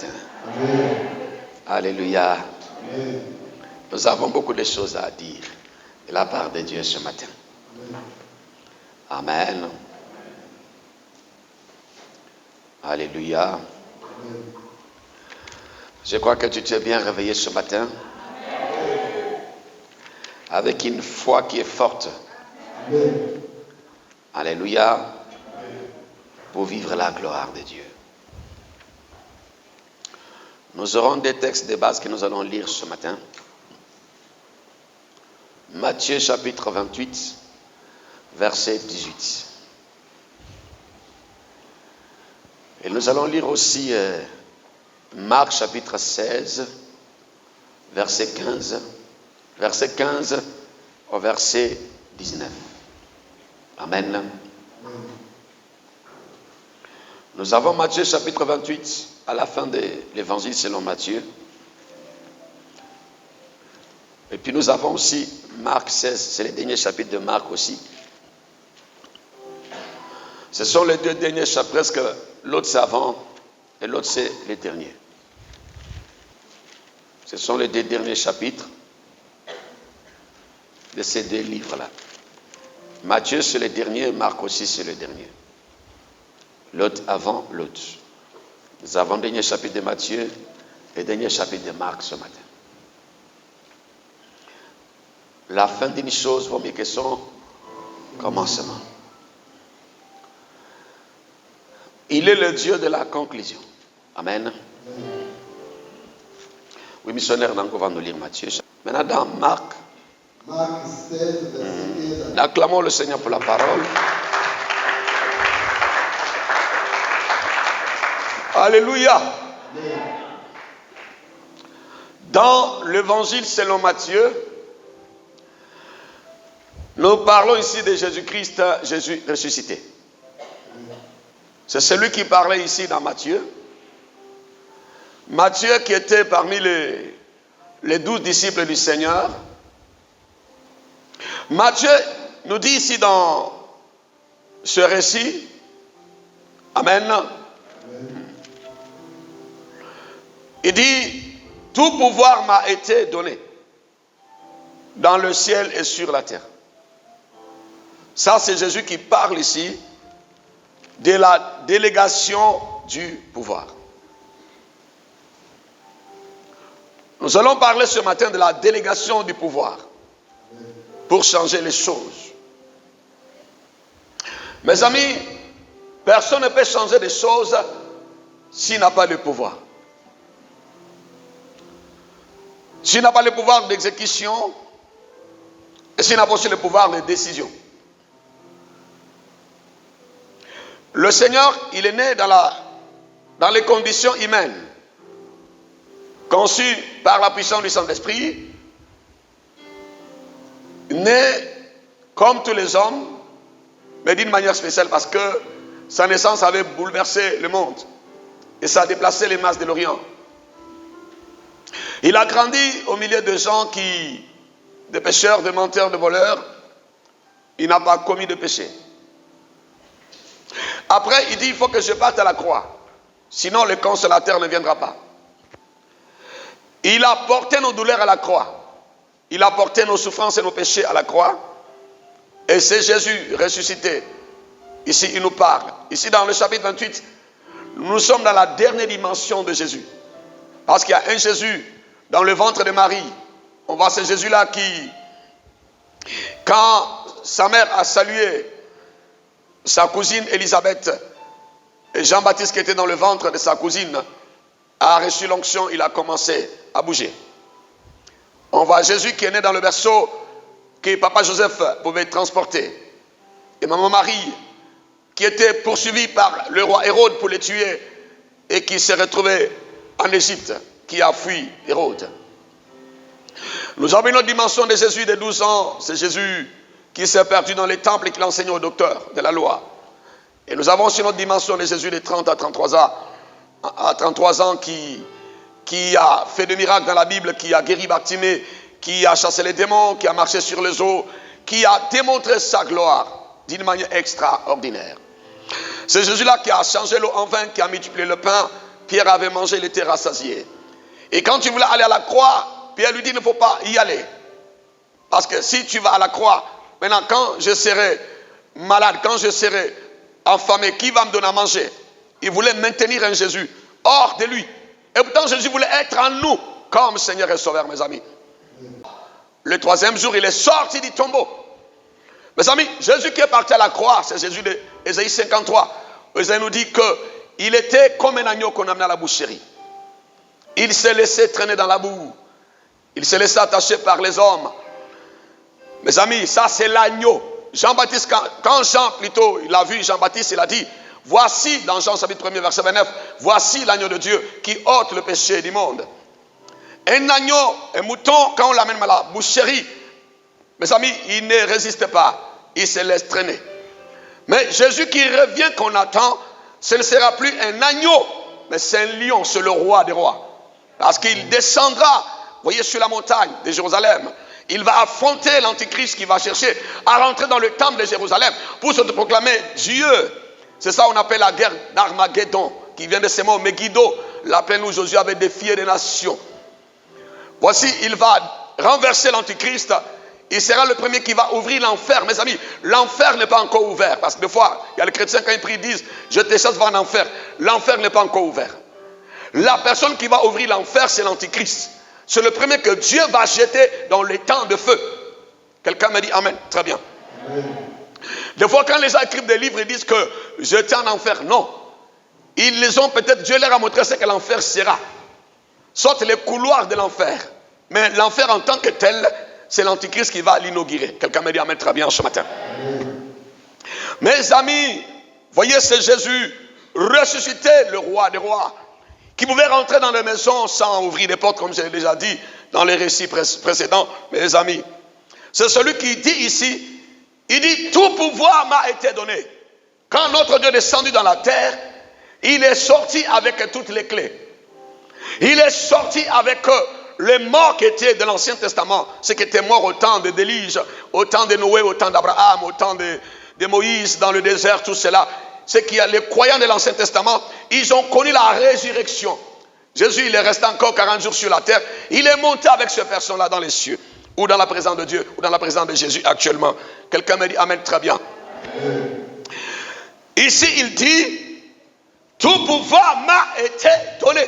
matin. Amen. Alléluia. Amen. Nous avons beaucoup de choses à dire de la part de Dieu ce matin. Amen. Amen. Alléluia. Amen. Je crois que tu t'es bien réveillé ce matin. Amen. Avec une foi qui est forte. Amen. Alléluia. Amen. Pour vivre la gloire de Dieu. Nous aurons des textes de base que nous allons lire ce matin. Matthieu chapitre 28, verset 18. Et nous allons lire aussi Marc chapitre 16, verset 15. Verset 15 au verset 19. Amen. Nous avons Matthieu chapitre 28 à la fin de l'évangile selon Matthieu. Et puis nous avons aussi Marc 16, c'est le dernier chapitre de Marc aussi. Ce sont les deux derniers chapitres, presque l'autre c'est avant et l'autre c'est le dernier. Ce sont les deux derniers chapitres de ces deux livres-là. Matthieu c'est le dernier, Marc aussi c'est le dernier. L'autre avant l'autre. Nous avons le dernier chapitre de Matthieu et le dernier chapitre de Marc ce matin. La fin d'une chose vaut mieux que son commencement. Il est le Dieu de la conclusion. Amen. Oui, missionnaire, donc on va nous lire Matthieu. Maintenant dans Marc. Marc 16, verset 15. Acclamons le Seigneur pour la parole. Alléluia. Amen. Dans l'évangile selon Matthieu, nous parlons ici de Jésus-Christ, Jésus ressuscité. C'est celui qui parlait ici dans Matthieu. Matthieu qui était parmi les 12 disciples du Seigneur. Matthieu nous dit ici dans ce récit, Amen. Il dit, tout pouvoir m'a été donné dans le ciel et sur la terre. Ça, c'est Jésus qui parle ici de la délégation du pouvoir. Nous allons parler ce matin de la délégation du pouvoir pour changer les choses. Mes amis, personne ne peut changer des choses s'il n'a pas le pouvoir. S'il n'a pas le pouvoir d'exécution, et s'il n'a pas aussi le pouvoir de décision. Le Seigneur, il est né dans les conditions humaines, conçu par la puissance du Saint-Esprit, né comme tous les hommes, mais d'une manière spéciale parce que sa naissance avait bouleversé le monde et ça a déplacé les masses de l'Orient. Il a grandi au milieu de gens de pécheurs, de menteurs, de voleurs. Il n'a pas commis de péché. Après, il dit, il faut que je parte à la croix. Sinon, le consolateur ne viendra pas. Il a porté nos douleurs à la croix. Il a porté nos souffrances et nos péchés à la croix. Et c'est Jésus ressuscité. Ici, il nous parle. Ici, dans le chapitre 28, nous sommes dans la dernière dimension de Jésus. Parce qu'il y a un Jésus dans le ventre de Marie. On voit ce Jésus-là qui, quand sa mère a salué sa cousine Élisabeth, et Jean-Baptiste qui était dans le ventre de sa cousine a reçu l'onction, il a commencé à bouger. On voit Jésus qui est né dans le berceau que papa Joseph pouvait transporter. Et maman Marie qui était poursuivie par le roi Hérode pour les tuer et qui s'est retrouvée en Égypte, qui a fui Hérode. Nous avons une autre dimension de Jésus de 12 ans, c'est Jésus qui s'est perdu dans les temples et qui l'enseignait aux docteurs de la loi. Et nous avons aussi une autre dimension de Jésus de 30 à 33 ans qui a fait des miracles dans la Bible, qui a guéri Bartimée, qui a chassé les démons, qui a marché sur les eaux, qui a démontré sa gloire d'une manière extraordinaire. C'est Jésus-là qui a changé l'eau en vin, qui a multiplié le pain, Pierre avait mangé, il était rassasié. Et quand il voulait aller à la croix, Pierre lui dit, il ne faut pas y aller. Parce que si tu vas à la croix, maintenant quand je serai malade, quand je serai affamé, qui va me donner à manger? Il voulait maintenir un Jésus hors de lui. Et pourtant Jésus voulait être en nous comme Seigneur et Sauveur, mes amis. Le troisième jour, il est sorti du tombeau. Mes amis, Jésus qui est parti à la croix, c'est Jésus d'Ésaïe 53. Ésaïe nous dit qu'il était comme un agneau qu'on amenait à la boucherie. Il s'est laissé traîner dans la boue. Il s'est laissé attacher par les hommes. Mes amis, ça c'est l'agneau. Jean-Baptiste, quand Jean plutôt, il a vu Jean-Baptiste, il a dit, voici, dans Jean chapitre 1er verset 29, voici l'agneau de Dieu qui ôte le péché du monde. Un agneau, un mouton, quand on l'amène à la boucherie, mes amis, il ne résiste pas, il se laisse traîner. Mais Jésus qui revient qu'on attend, ce ne sera plus un agneau, mais c'est un lion, c'est le roi des rois. Parce qu'il descendra, voyez, sur la montagne de Jérusalem. Il va affronter l'antichrist qui va chercher à rentrer dans le temple de Jérusalem pour se proclamer Dieu. C'est ça qu'on appelle la guerre d'Armageddon, qui vient de ces mots Megiddo, la plaine où Josué avait défié les nations. Voici, il va renverser l'antichrist. Il sera le premier qui va ouvrir l'enfer. Mes amis, l'enfer n'est pas encore ouvert. Parce que des fois, il y a les chrétiens quand ils prient, ils disent, je te chasse vers l'enfer. L'enfer n'est pas encore ouvert. La personne qui va ouvrir l'enfer, c'est l'antichrist. C'est le premier que Dieu va jeter dans les temps de feu. Quelqu'un me dit Amen. Très bien. Amen. Des fois, quand les gens écrivent des livres, ils disent que jeter en enfer. Non. Ils les ont peut-être, Dieu leur a montré ce que l'enfer sera. Soit les couloirs de l'enfer. Mais l'enfer en tant que tel, c'est l'antichrist qui va l'inaugurer. Quelqu'un me dit Amen. Très bien ce matin. Amen. Mes amis, voyez, c'est Jésus ressuscité, le roi des rois, qui pouvait rentrer dans les maisons sans ouvrir les portes, comme j'ai déjà dit dans les récits précédents, mes amis. C'est celui qui dit ici, il dit, tout pouvoir m'a été donné. Quand notre Dieu est descendu dans la terre, il est sorti avec toutes les clés. Il est sorti avec les morts qui étaient de l'Ancien Testament, ceux qui étaient morts au temps d'Élie, au temps de Noé, au temps d'Abraham, au temps de Moïse, dans le désert, tout cela. C'est qu'il y a les croyants de l'Ancien Testament, ils ont connu la résurrection. Jésus, il est resté encore 40 jours sur la terre. Il est monté avec ces personnes-là dans les cieux, ou dans la présence de Dieu, ou dans la présence de Jésus actuellement. Quelqu'un me dit Amen, très bien. Ici, il dit, tout pouvoir m'a été donné.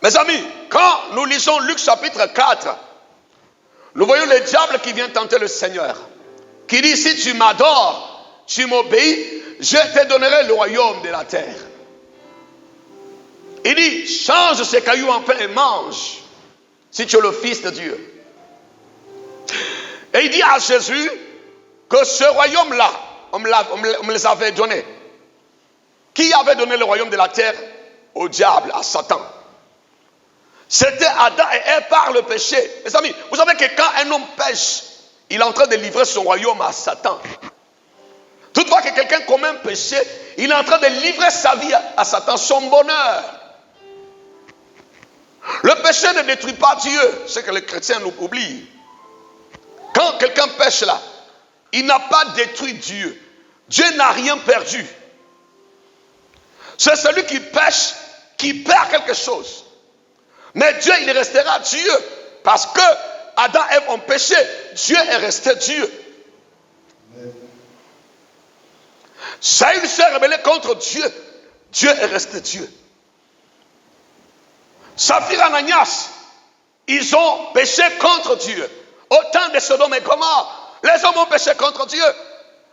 Mes amis, quand nous lisons Luc chapitre 4, nous voyons le diable qui vient tenter le Seigneur, qui dit, si tu m'adores, tu m'obéis, je te donnerai le royaume de la terre. Il dit, change ces cailloux en pain et mange, si tu es le Fils de Dieu. Et il dit à Jésus que ce royaume-là, on me les avait donnés. Qui avait donné le royaume de la terre? Au diable, à Satan. C'était Adam et Ève par le péché. Mes amis, vous savez que quand un homme pêche, il est en train de livrer son royaume à Satan. Toutefois que quelqu'un commet un péché, il est en train de livrer sa vie à Satan, son bonheur. Le péché ne détruit pas Dieu, c'est que les chrétiens nous oublient. Quand quelqu'un pêche là, il n'a pas détruit Dieu. Dieu n'a rien perdu. C'est celui qui pêche qui perd quelque chose. Mais Dieu, il restera Dieu. Parce que Adam et Ève ont péché, Dieu est resté Dieu. Saül s'est rebellé contre Dieu. Dieu est resté Dieu. Saphir Ananias, ils ont péché contre Dieu. Au temps de Sodome et Gomorrhe, les hommes ont péché contre Dieu.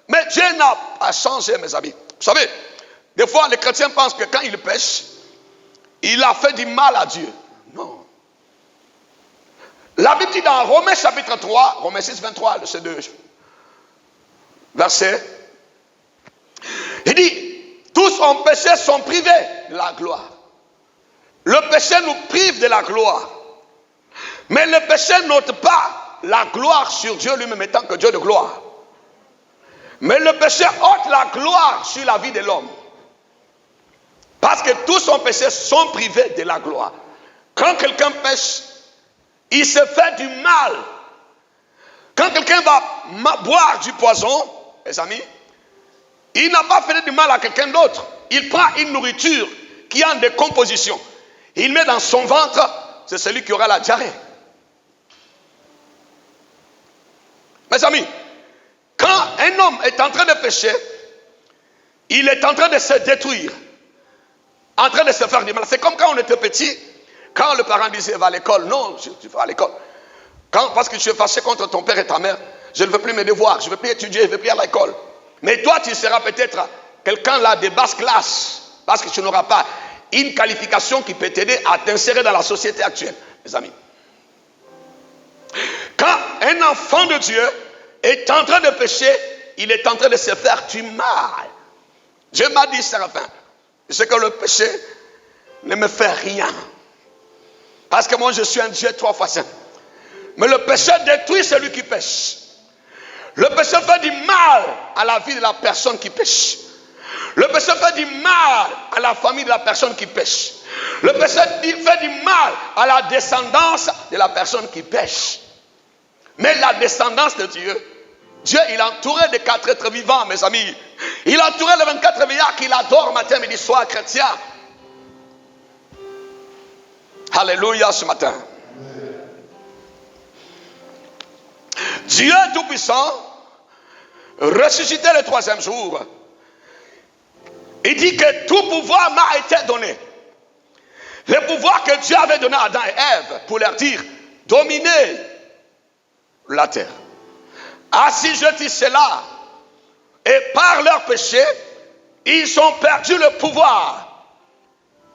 Mais Dieu n'a pas changé, mes amis. Vous savez, des fois les chrétiens pensent que quand ils pêchent, il a fait du mal à Dieu. Non. La Bible dit dans Romains chapitre 3, Romains 6, 23, ces deux versets, il dit, tous ont péché, sont privés de la gloire. Le péché nous prive de la gloire. Mais le péché n'ôte pas la gloire sur Dieu lui-même étant que Dieu de gloire. Mais le péché ôte la gloire sur la vie de l'homme. Parce que tous ont péché, sont privés de la gloire. Quand quelqu'un pêche, il se fait du mal. Quand quelqu'un va boire du poison, mes amis, il n'a pas fait du mal à quelqu'un d'autre. Il prend une nourriture qui est en décomposition. Il met dans son ventre, c'est celui qui aura la diarrhée. Mes amis, quand un homme est en train de pécher, il est en train de se détruire, en train de se faire du mal. C'est comme quand on était petit, quand le parent disait va à l'école. Non, tu vas à l'école. Parce que tu es fâché contre ton père et ta mère, je ne veux plus mes devoirs, je ne veux plus étudier, je ne veux plus aller à l'école. Mais toi, tu seras peut-être quelqu'un là de basse classe, parce que tu n'auras pas une qualification qui peut t'aider à t'insérer dans la société actuelle, mes amis. Quand un enfant de Dieu est en train de pécher, il est en train de se faire du mal. Dieu m'a dit, Séraphin, c'est que le péché ne me fait rien. Parce que moi, je suis un Dieu 3 fois saint. Mais le péché détruit celui qui pêche. Le péché fait du mal à la vie de la personne qui pêche. Le péché fait du mal à la famille de la personne qui pêche. Le péché fait du mal à la descendance de la personne qui pêche. Mais la descendance de Dieu, Dieu, il est entouré de 4 êtres vivants, mes amis. Il est entouré de 24 veillards qu'il adore matin, midi, soir, chrétien. Alléluia ce matin. Dieu Tout-Puissant, ressuscité le 3e jour, il dit que tout pouvoir m'a été donné. Le pouvoir que Dieu avait donné à Adam et Ève pour leur dire, dominez la terre. Ainsi je dis cela, et par leur péché, ils ont perdu le pouvoir.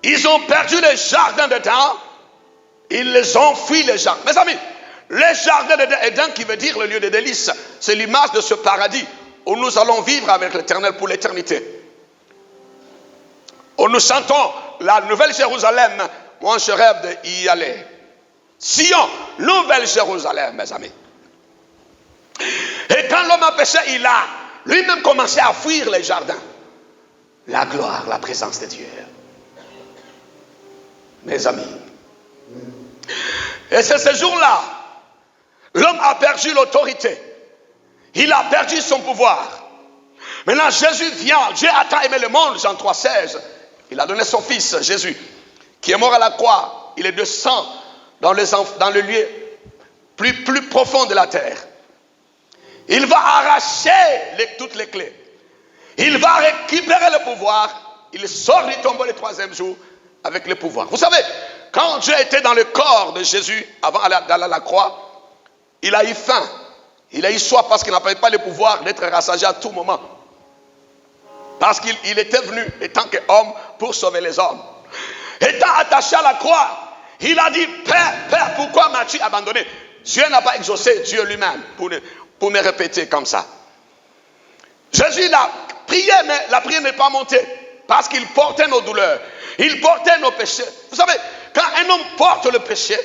Ils ont perdu les jardins d'Éden. Ils les ont fui, les jardins. Mes amis, les jardins d'Éden, qui veut dire le lieu de délices, c'est l'image de ce paradis où nous allons vivre avec l'Éternel pour l'éternité. Où nous chantons la Nouvelle Jérusalem. Moi, je rêve d'y aller. Sion, Nouvelle Jérusalem, mes amis. Et quand l'homme a péché, il a lui-même commencé à fuir les jardins. La gloire, la présence de Dieu. Mes amis. Et c'est ce jour-là, l'homme a perdu l'autorité. Il a perdu son pouvoir. Maintenant, Jésus vient. Dieu a tant aimé le monde, Jean 3,16. Il a donné son fils, Jésus, qui est mort à la croix. Il est descendu dans le lieu plus profond de la terre. Il va arracher toutes les clés. Il va récupérer le pouvoir. Il sort du tombeau le 3e jour avec le pouvoir. Vous savez, quand Dieu était dans le corps de Jésus, avant d'aller à la croix, il a eu faim. Il a eu soif parce qu'il n'avait pas le pouvoir d'être rassasié à tout moment. Parce qu'il était venu, étant qu'homme, pour sauver les hommes. Étant attaché à la croix, il a dit, Père, pourquoi m'as-tu abandonné? Dieu n'a pas exaucé Dieu lui-même pour me répéter comme ça. Jésus a prié, mais la prière n'est pas montée. Parce qu'il portait nos douleurs. Il portait nos péchés. Vous savez, quand un homme porte le péché,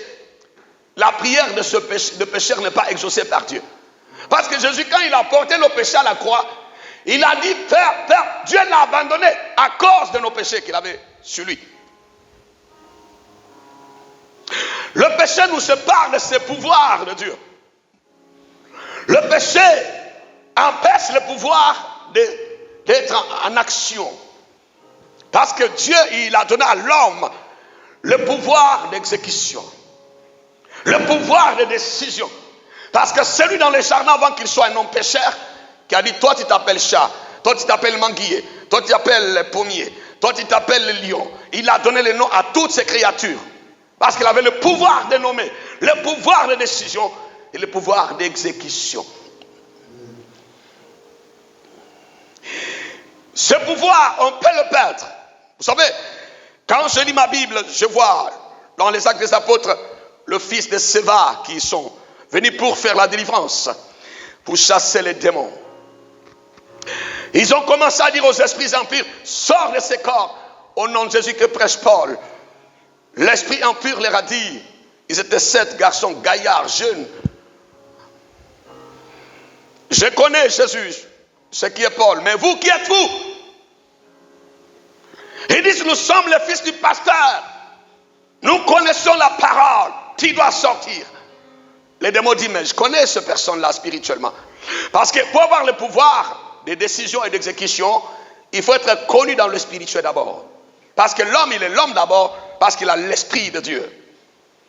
la prière de ce pécheur n'est pas exaucée par Dieu. Parce que Jésus, quand il a porté nos péchés à la croix, il a dit, Père, Dieu l'a abandonné à cause de nos péchés qu'il avait sur lui. Le péché nous sépare de ce pouvoir de Dieu. Le péché empêche le pouvoir d'être en action. Parce que Dieu, il a donné à l'homme le pouvoir d'exécution. Le pouvoir de décision. Parce que celui dans les jardins, avant qu'il soit un homme pécheur, qui a dit, toi tu t'appelles chat, toi tu t'appelles manguier, toi tu t'appelles pommier, toi tu t'appelles le lion. Il a donné le nom à toutes ces créatures. Parce qu'il avait le pouvoir de nommer, le pouvoir de décision et le pouvoir d'exécution. Ce pouvoir, on peut le perdre. Vous savez, quand je lis ma Bible, je vois dans les Actes des Apôtres le fils de Séva qui sont venus pour faire la délivrance, pour chasser les démons. Ils ont commencé à dire aux esprits impurs, sors de ces corps au nom de Jésus que prêche Paul. L'esprit impur leur a dit, ils étaient 7 garçons gaillards, jeunes. Je connais Jésus, ce qui est Paul, mais vous, qui êtes-vous? Ils disent, nous sommes les fils du pasteur. Nous connaissons la parole qui doit sortir. Les démons disent, mais je connais cette personne-là spirituellement. Parce que pour avoir le pouvoir, de décision et d'exécution, il faut être connu dans le spirituel d'abord. Parce que l'homme, il est l'homme d'abord, parce qu'il a l'esprit de Dieu.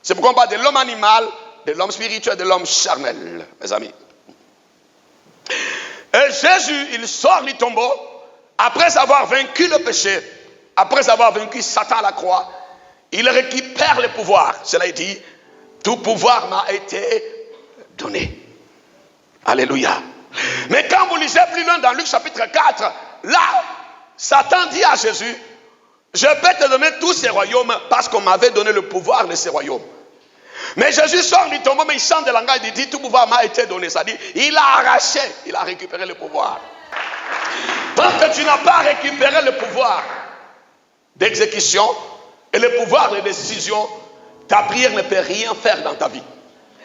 C'est pourquoi on parle de l'homme animal, de l'homme spirituel, de l'homme charnel, mes amis. Et Jésus, il sort du tombeau, après avoir vaincu le péché, après avoir vaincu Satan à la croix, il récupère le pouvoir. Cela est dit, tout pouvoir m'a été donné. Alléluia. Mais quand vous lisez plus loin dans Luc chapitre 4, là, Satan dit à Jésus, je peux te donner tous ces royaumes parce qu'on m'avait donné le pouvoir de ces royaumes. Mais Jésus sort du tombeau, mais il chante de langage, il dit, tout pouvoir m'a été donné. C'est-à-dire, il a arraché, il a récupéré le pouvoir. Tant que tu n'as pas récupéré le pouvoir d'exécution et le pouvoir de décision, ta prière ne peut rien faire dans ta vie.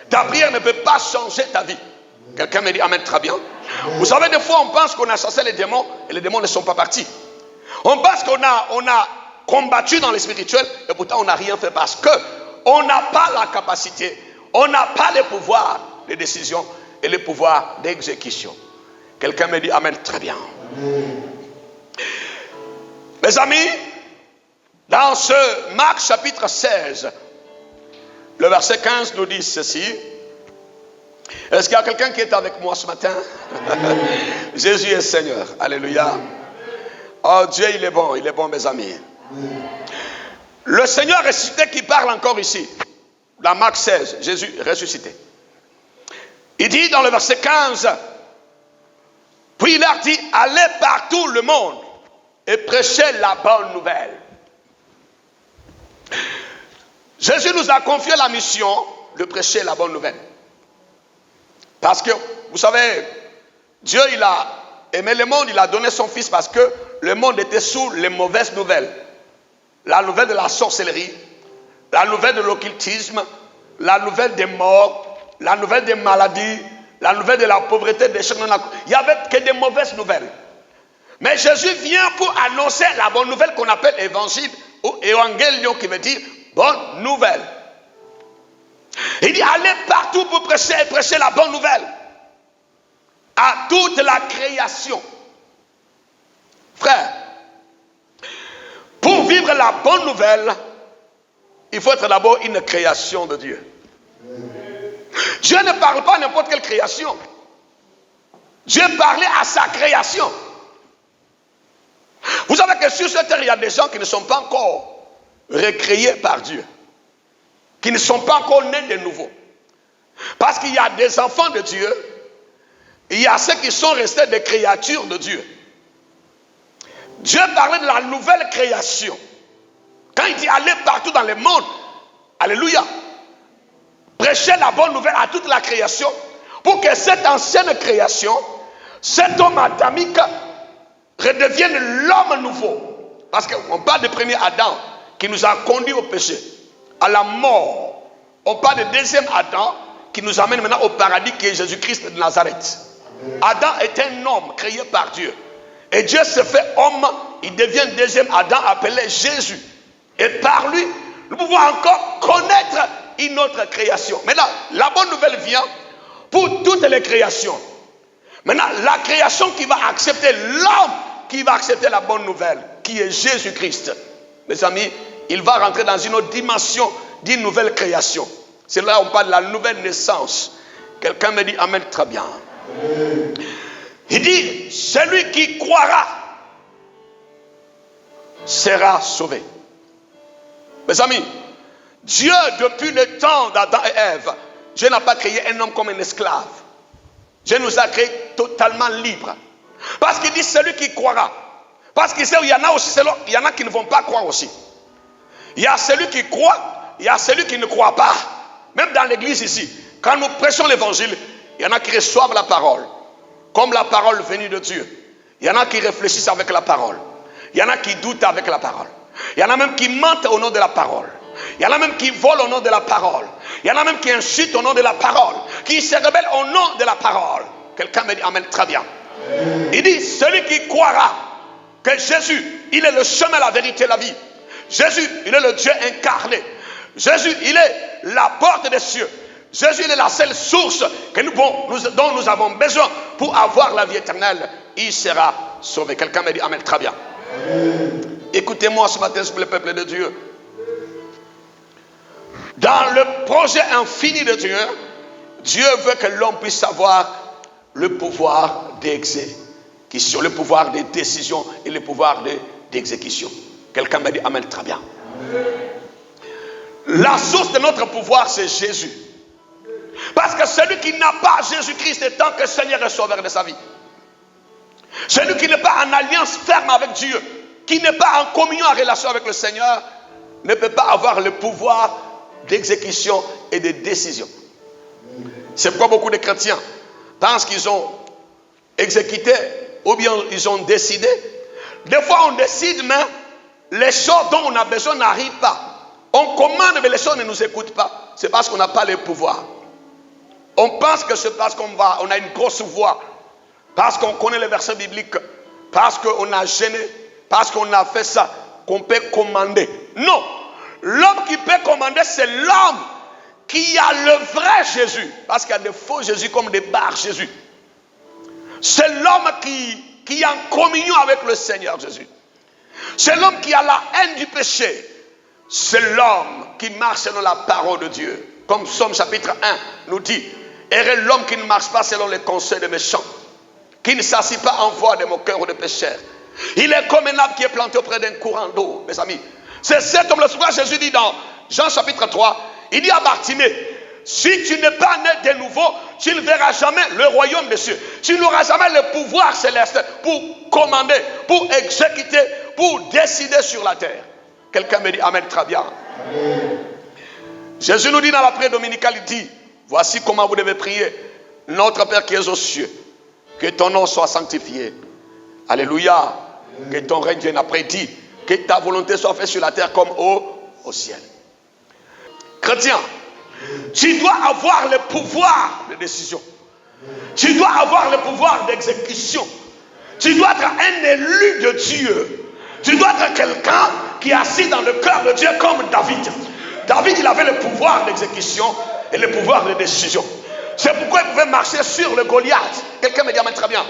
Ta prière ne peut pas changer ta vie. Quelqu'un me dit amen, très bien. Vous savez, des fois on pense qu'on a chassé les démons et les démons ne sont pas partis. On pense qu'on a combattu dans le spirituel et pourtant on n'a rien fait parce qu'on n'a pas la capacité, on n'a pas le pouvoir de décision et le pouvoir d'exécution. Quelqu'un me dit amen, très bien. Mes amis, dans ce Marc chapitre 16, le verset 15 nous dit ceci. Est-ce qu'il y a quelqu'un qui est avec moi ce matin? Jésus est Seigneur. Alléluia. Oh Dieu, il est bon mes amis. Le Seigneur ressuscité qui parle encore ici, dans Marc 16, Jésus ressuscité. Il dit dans le verset 15, puis il leur dit, allez partout le monde et prêchez la bonne nouvelle. Jésus nous a confié la mission de prêcher la bonne nouvelle. Parce que, vous savez, Dieu, il a aimé le monde, il a donné son Fils parce que le monde était sous les mauvaises nouvelles. La nouvelle de la sorcellerie, la nouvelle de l'occultisme, la nouvelle des morts, la nouvelle des maladies, la nouvelle de la pauvreté, des choses. Il n'y avait que des mauvaises nouvelles. Mais Jésus vient pour annoncer la bonne nouvelle qu'on appelle évangile ou évangélion, qui veut dire bonne nouvelle. Il dit allez partout pour prêcher la bonne nouvelle à toute la création. Frère, pour vivre la bonne nouvelle, il faut être d'abord une création de Dieu. Dieu ne parle pas à n'importe quelle création. Dieu parlait à sa création. Vous savez que sur cette terre, il y a des gens qui ne sont pas encore recréés par Dieu, qui ne sont pas encore nés de nouveau. Parce qu'il y a des enfants de Dieu, il y a ceux qui sont restés des créatures de Dieu. Dieu parlait de la nouvelle création. Quand il dit allez partout dans le monde, alléluia, prêchez la bonne nouvelle à toute la création pour que cette ancienne création, cet homme adamique, redevienne l'homme nouveau. Parce qu'on parle du premier Adam qui nous a conduits au péché, à la mort. On parle du deuxième Adam qui nous amène maintenant au paradis, qui est Jésus-Christ de Nazareth. Adam est un homme créé par Dieu. Et Dieu se fait homme, il devient deuxième Adam appelé Jésus. Et par lui, nous pouvons encore connaître une autre création. Maintenant, la bonne nouvelle vient pour toutes les créations. Maintenant, la création qui va accepter l'homme, qui va accepter la bonne nouvelle, qui est Jésus-Christ. Mes amis, il va rentrer dans une autre dimension d'une nouvelle création. C'est là où on parle de la nouvelle naissance. Quelqu'un me dit amen, très bien. Il dit, celui qui croira sera sauvé. Mes amis, Dieu, depuis le temps d'Adam et Ève, Dieu n'a pas créé un homme comme un esclave. Dieu nous a créés totalement libres. Parce qu'il dit celui qui croira. Parce qu'il sait qu'il y en a aussi, il y en a qui ne vont pas croire aussi. Il y a celui qui croit, il y a celui qui ne croit pas. Même dans l'église ici, quand nous prêchons l'évangile, il y en a qui reçoivent la parole, comme la parole venue de Dieu. Il y en a qui réfléchissent avec la parole. Il y en a qui doutent avec la parole. Il y en a même qui mentent au nom de la parole. Il y en a même qui volent au nom de la parole. Il y en a même qui insultent au nom de la parole, qui se rebellent au nom de la parole. Quelqu'un me dit amen, très bien. Il dit, celui qui croira que Jésus, il est le chemin, la vérité, la vie. Jésus, il est le Dieu incarné. Jésus, il est la porte des cieux. Jésus il est la seule source dont nous avons besoin pour avoir la vie éternelle. Il sera sauvé. Quelqu'un me dit amen, très bien. Écoutez-moi ce matin sur le peuple de Dieu. Dans le projet infini de Dieu, Dieu veut que l'homme puisse avoir le pouvoir d'exécution, le pouvoir de décision et le pouvoir d'exécution. Quelqu'un m'a dit amen, très bien. La source de notre pouvoir, c'est Jésus. Parce que celui qui n'a pas Jésus-Christ est tant que Seigneur et Sauveur de sa vie. Celui qui n'est pas en alliance ferme avec Dieu, qui n'est pas en communion, en relation avec le Seigneur, ne peut pas avoir le pouvoir d'exécution et de décision. C'est pourquoi beaucoup de chrétiens pensent qu'ils ont exécuté ou bien ils ont décidé. Des fois on décide, mais les choses dont on a besoin n'arrivent pas. On commande, mais les choses ne nous écoutent pas. C'est parce qu'on n'a pas le pouvoir. On pense que c'est parce qu'on a une grosse voix, parce qu'on connaît les versets bibliques, parce qu'on a gêné, parce qu'on a fait ça, qu'on peut commander. Non, l'homme qui peut commander, c'est l'homme qui a le vrai Jésus. Parce qu'il y a des faux Jésus comme des barres Jésus. C'est l'homme qui est en communion avec le Seigneur Jésus. C'est l'homme qui a la haine du péché. C'est l'homme qui marche selon la parole de Dieu. Comme Psaume chapitre 1 nous dit, heureux l'homme qui ne marche pas selon les conseils des méchants, qui ne s'assit pas en voie de moqueurs ou de pécheurs. Il est comme un arbre qui est planté auprès d'un courant d'eau, mes amis. C'est cet homme, le soir Jésus dit dans Jean chapitre 3, il dit à Bartimée, si tu n'es pas né de nouveau, tu ne verras jamais le royaume des cieux. Tu n'auras jamais le pouvoir céleste pour commander, pour exécuter, pour décider sur la terre. Quelqu'un me dit amen, très bien. Amen. Jésus nous dit dans la prière dominicale, il dit, voici comment vous devez prier. Notre Père qui es aux cieux, que ton nom soit sanctifié. Alléluia. Amen. Que ton règne vienne après, dit, que ta volonté soit faite sur la terre comme au ciel. Chrétien, tu dois avoir le pouvoir de décision. Tu dois avoir le pouvoir d'exécution. Tu dois être un élu de Dieu. Tu dois être quelqu'un qui est assis dans le cœur de Dieu comme David. David, il avait le pouvoir d'exécution et le pouvoir de décision. C'est pourquoi il pouvait marcher sur le Goliath. Quelqu'un me dit, mais très bien.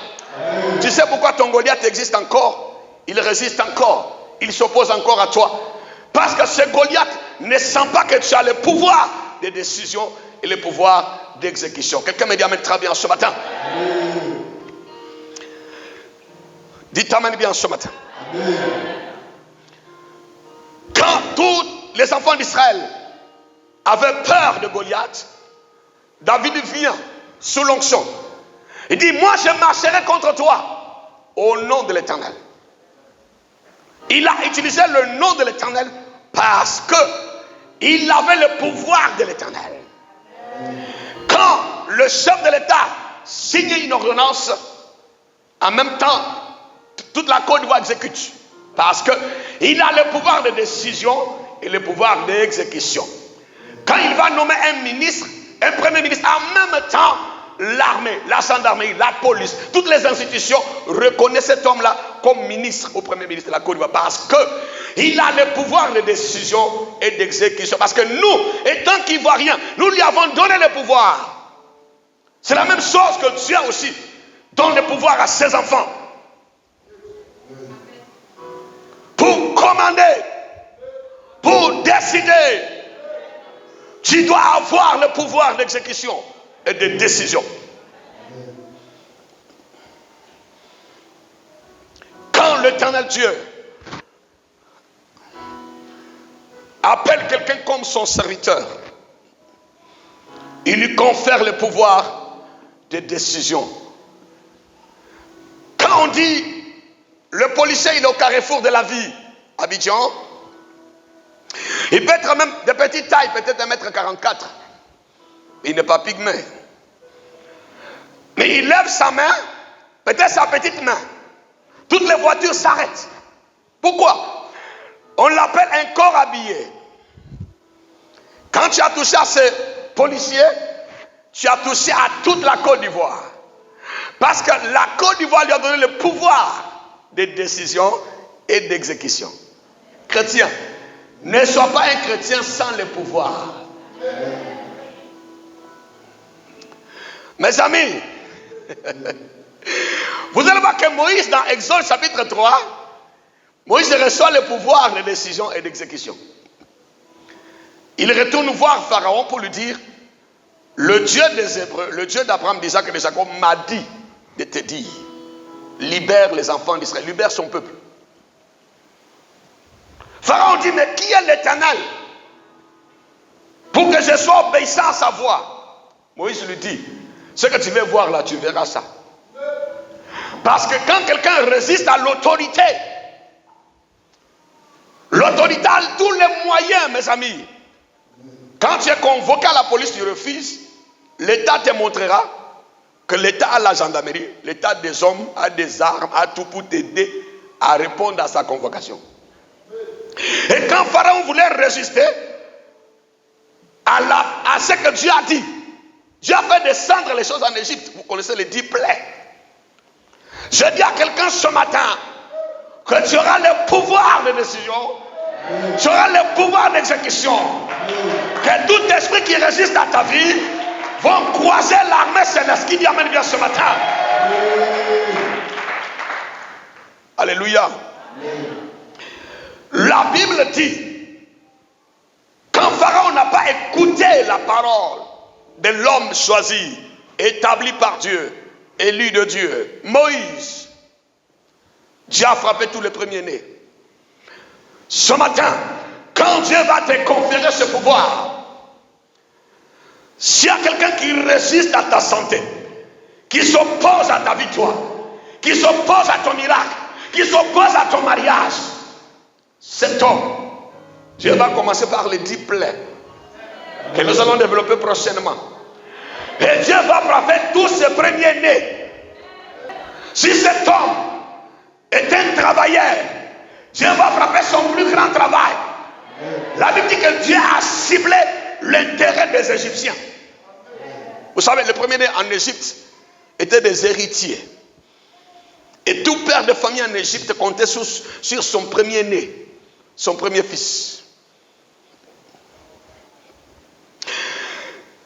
Tu sais pourquoi ton Goliath existe encore? Il résiste encore. Il s'oppose encore à toi. Parce que ce Goliath ne sent pas que tu as le pouvoir de décision et le pouvoir d'exécution. Quelqu'un me dit amen très bien ce matin. Dites amen bien ce matin. Quand tous les enfants d'Israël avaient peur de Goliath, David vient sous l'onction. Il dit, moi je marcherai contre toi au nom de l'Éternel. Il a utilisé le nom de l'Éternel parce qu'il avait le pouvoir de l'Éternel. Quand le chef de l'État signe une ordonnance, en même temps, toute la Côte d'Ivoire exécute. Parce qu'il a le pouvoir de décision et le pouvoir d'exécution. Quand il va nommer un ministre, un premier ministre, en même temps, l'armée, la gendarmerie, la police, toutes les institutions reconnaissent cet homme-là comme ministre au premier ministre de la Côte d'Ivoire. Parce qu'il a le pouvoir de décision et d'exécution. Parce que nous, étant qu'Ivoiriens, nous lui avons donné le pouvoir. C'est la même chose que Dieu aussi donne le pouvoir à ses enfants. Pour commander, pour décider, tu dois avoir le pouvoir d'exécution et de décision. Quand l'Éternel Dieu appelle quelqu'un comme son serviteur, il lui confère le pouvoir de décision. Quand on dit le policier il est au carrefour de la vie, Abidjan, il peut être même de petite taille, peut-être 1m44. Il n'est pas pygmée. Mais il lève sa main, peut-être sa petite main. Toutes les voitures s'arrêtent. Pourquoi? On l'appelle un corps habillé. Quand tu as touché à ce policier, tu as touché à toute la Côte d'Ivoire. Parce que la Côte d'Ivoire lui a donné le pouvoir de décision et d'exécution. Chrétien, ne sois pas un chrétien sans le pouvoir. Mes amis, vous allez voir que Moïse, dans Exode chapitre 3, Moïse reçoit le pouvoir de décision et d'exécution. Il retourne voir Pharaon pour lui dire, le Dieu des Hébreux, le Dieu d'Abraham, d'Isaac et de Jacob m'a dit de te dire, libère les enfants d'Israël, libère son peuple. Pharaon dit, mais qui est l'Éternel pour que je sois obéissant à sa voix? Moïse lui dit, ce que tu veux voir là, tu verras ça. Parce que quand quelqu'un résiste à l'autorité, l'autorité a tous les moyens, mes amis. Quand tu es convoqué à la police, tu refuses, l'État te montrera que l'État a la gendarmerie, l'État des hommes a des armes, a tout pour t'aider à répondre à sa convocation. Et quand Pharaon voulait résister à ce que Dieu a dit, Dieu a fait descendre les choses en Égypte. Vous connaissez les 10 plaies. Je dis à quelqu'un ce matin que tu auras le pouvoir de décision, tu auras le pouvoir d'exécution. Que tout esprit qui résiste à ta vie vont croiser l'armée céleste. Qui dit amen bien ce matin? Alléluia. La Bible dit, quand Pharaon n'a pas écouté la parole de l'homme choisi, établi par Dieu, élu de Dieu, Moïse, Dieu a frappé tous les premiers-nés. Ce matin, quand Dieu va te conférer ce pouvoir, s'il y a quelqu'un qui résiste à ta santé, qui s'oppose à ta victoire, qui s'oppose à ton miracle, qui s'oppose à ton mariage, cet homme, Dieu va commencer par les 10 plaies que nous allons développer prochainement. Et Dieu va frapper tous ses premiers-nés. Si cet homme est un travailleur, Dieu va frapper son plus grand travail. La Bible dit que Dieu a ciblé l'intérêt des Égyptiens. Vous savez, les premiers-nés en Égypte étaient des héritiers. Et tout père de famille en Égypte comptait sur son premier-né, son premier fils.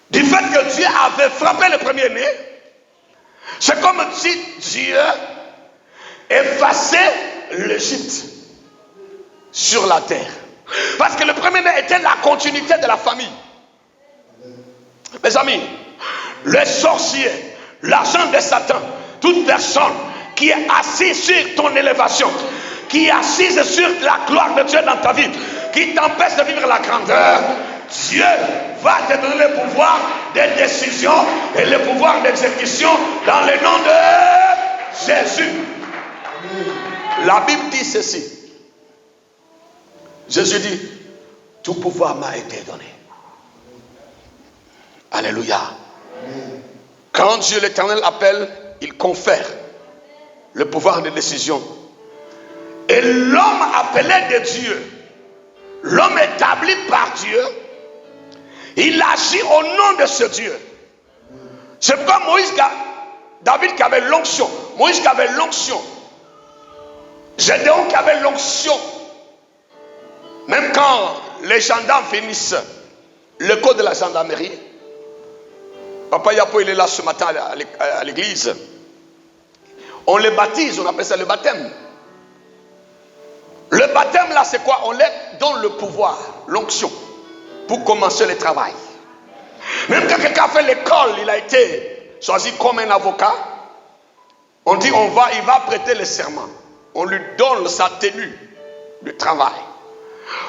Du fait que Dieu avait frappé le premier-né, c'est comme si Dieu effaçait l'Égypte sur la terre. Parce que le premier-né était la continuité de la famille. Mes amis, les sorciers, l'argent de Satan, toute personne qui est assise sur ton élévation, qui est assise sur la gloire de Dieu dans ta vie, qui t'empêche de vivre la grandeur, Dieu va te donner le pouvoir de décision et le pouvoir d'exécution dans le nom de Jésus. La Bible dit ceci. Jésus dit, tout pouvoir m'a été donné. Alléluia. Quand Dieu l'Éternel appelle, il confère le pouvoir de décision. Et l'homme appelé de Dieu, l'homme établi par Dieu, il agit au nom de ce Dieu. C'est pourquoi David qui avait l'onction, Moïse qui avait l'onction, Gédéon qui avait l'onction. Même quand les gendarmes finissent le code de la gendarmerie, Papa Yapo il est là ce matin à l'église, on les baptise, on appelle ça le baptême. Le baptême là c'est quoi? On leur donne le pouvoir, l'onction, pour commencer le travail. Même quand quelqu'un a fait l'école, il a été choisi comme un avocat, on dit il va prêter le serment. On lui donne sa tenue de travail.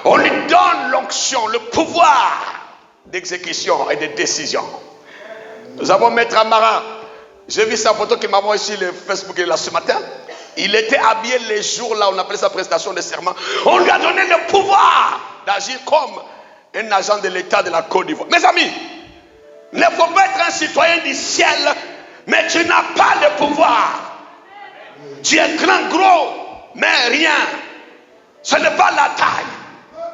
On lui donne l'onction, le pouvoir d'exécution et de décision. Nous avons Maître Amara. J'ai vu sa photo qui m'a envoyé sur le Facebook là ce matin. Il était habillé les jours là, on appelait sa prestation de serment. On lui a donné le pouvoir d'agir comme un agent de l'État de la Côte d'Ivoire. Mes amis, il ne faut pas être un citoyen du ciel, mais tu n'as pas de pouvoir. Tu es grand, gros, mais rien. Ce n'est pas la taille,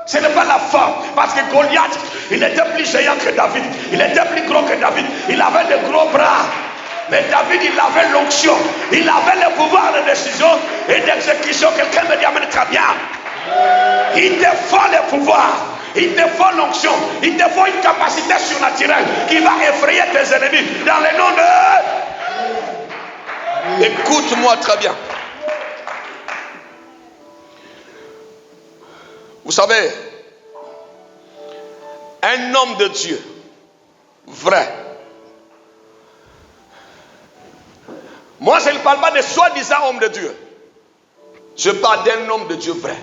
ce n'est pas la forme. Parce que Goliath, il était plus géant que David. Il était plus gros que David. Il avait de gros bras. Mais David, il avait l'onction. Il avait le pouvoir de décision et d'exécution. Quelqu'un me dit, amen, très bien. Il défend le pouvoir. Il te faut l'onction. Il te faut une capacité surnaturelle qui va effrayer tes ennemis. Dans le nom de... Écoute-moi très bien. Vous savez, un homme de Dieu, vrai. Moi, je ne parle pas de soi-disant homme de Dieu. Je parle d'un homme de Dieu vrai.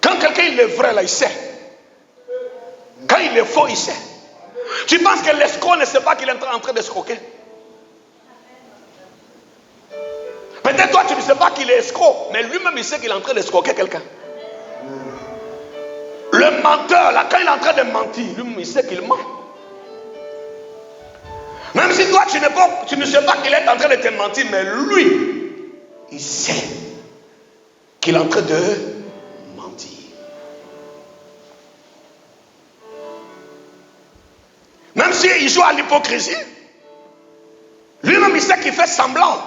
Quand quelqu'un il est vrai, là, il sait. Quand il est faux, il sait. Tu penses que l'escroc ne sait pas qu'il est en train d'escroquer? Peut-être toi, tu ne sais pas qu'il est escroc, mais lui-même, il sait qu'il est en train d'escroquer quelqu'un. Le menteur, là, quand il est en train de mentir, lui-même, il sait qu'il ment. Même si toi, tu ne sais pas qu'il est en train de te mentir, mais lui, il sait qu'il est en train de mentir. Même s'il joue à l'hypocrisie, lui-même, il sait qu'il fait semblant.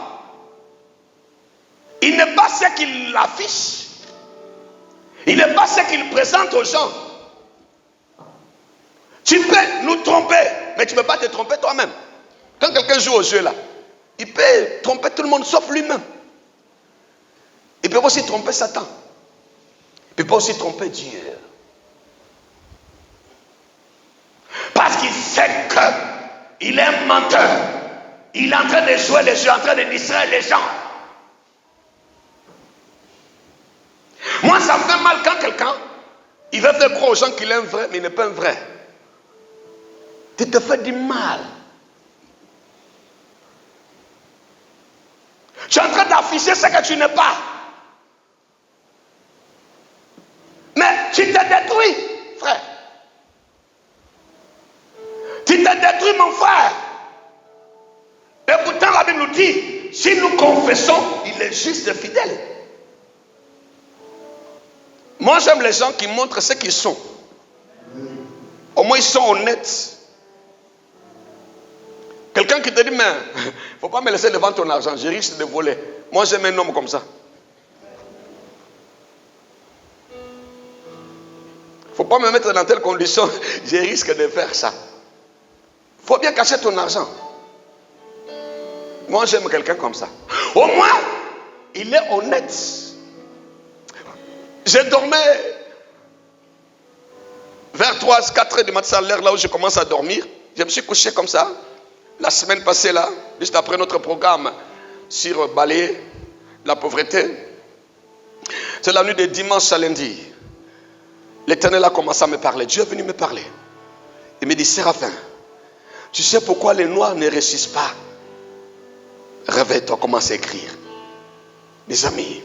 Il n'est pas ce qu'il affiche. Il n'est pas ce qu'il présente aux gens. Tu peux nous tromper, mais tu ne peux pas te tromper toi-même. Quand quelqu'un joue au jeu là, il peut tromper tout le monde sauf lui-même. Il peut aussi tromper Satan. Il peut aussi tromper Dieu. Parce qu'il sait qu'il est un menteur. Il est en train de jouer les jeux, en train de distraire les gens. Moi, ça me fait mal quand quelqu'un, il veut faire croire aux gens qu'il est un vrai, mais il n'est pas un vrai. Tu te fais du mal. Tu es en train d'afficher ce que tu n'es pas. Mais tu te détruis, frère. Tu te détruis, mon frère. Et pourtant, la Bible nous dit, si nous confessons, il est juste et fidèle. Moi, j'aime les gens qui montrent ce qu'ils sont. Au moins, ils sont honnêtes. Quelqu'un qui te dit, mais il ne faut pas me laisser devant ton argent, je risque de voler. Moi, j'aime un homme comme ça. Il ne faut pas me mettre dans telle condition, je risque de faire ça. Il faut bien cacher ton argent. Moi, j'aime quelqu'un comme ça. Au moins, il est honnête. Je dormais vers 3, 4 heures du matin, à l'heure là où je commence à dormir. Je me suis couché comme ça. La semaine passée là, juste après notre programme sur balayer la pauvreté. C'est la nuit de dimanche à lundi. L'Éternel a commencé à me parler. Dieu est venu me parler. Il me dit, Séraphin, tu sais pourquoi les Noirs ne réussissent pas? Réveille-toi, commence à écrire. Mes amis,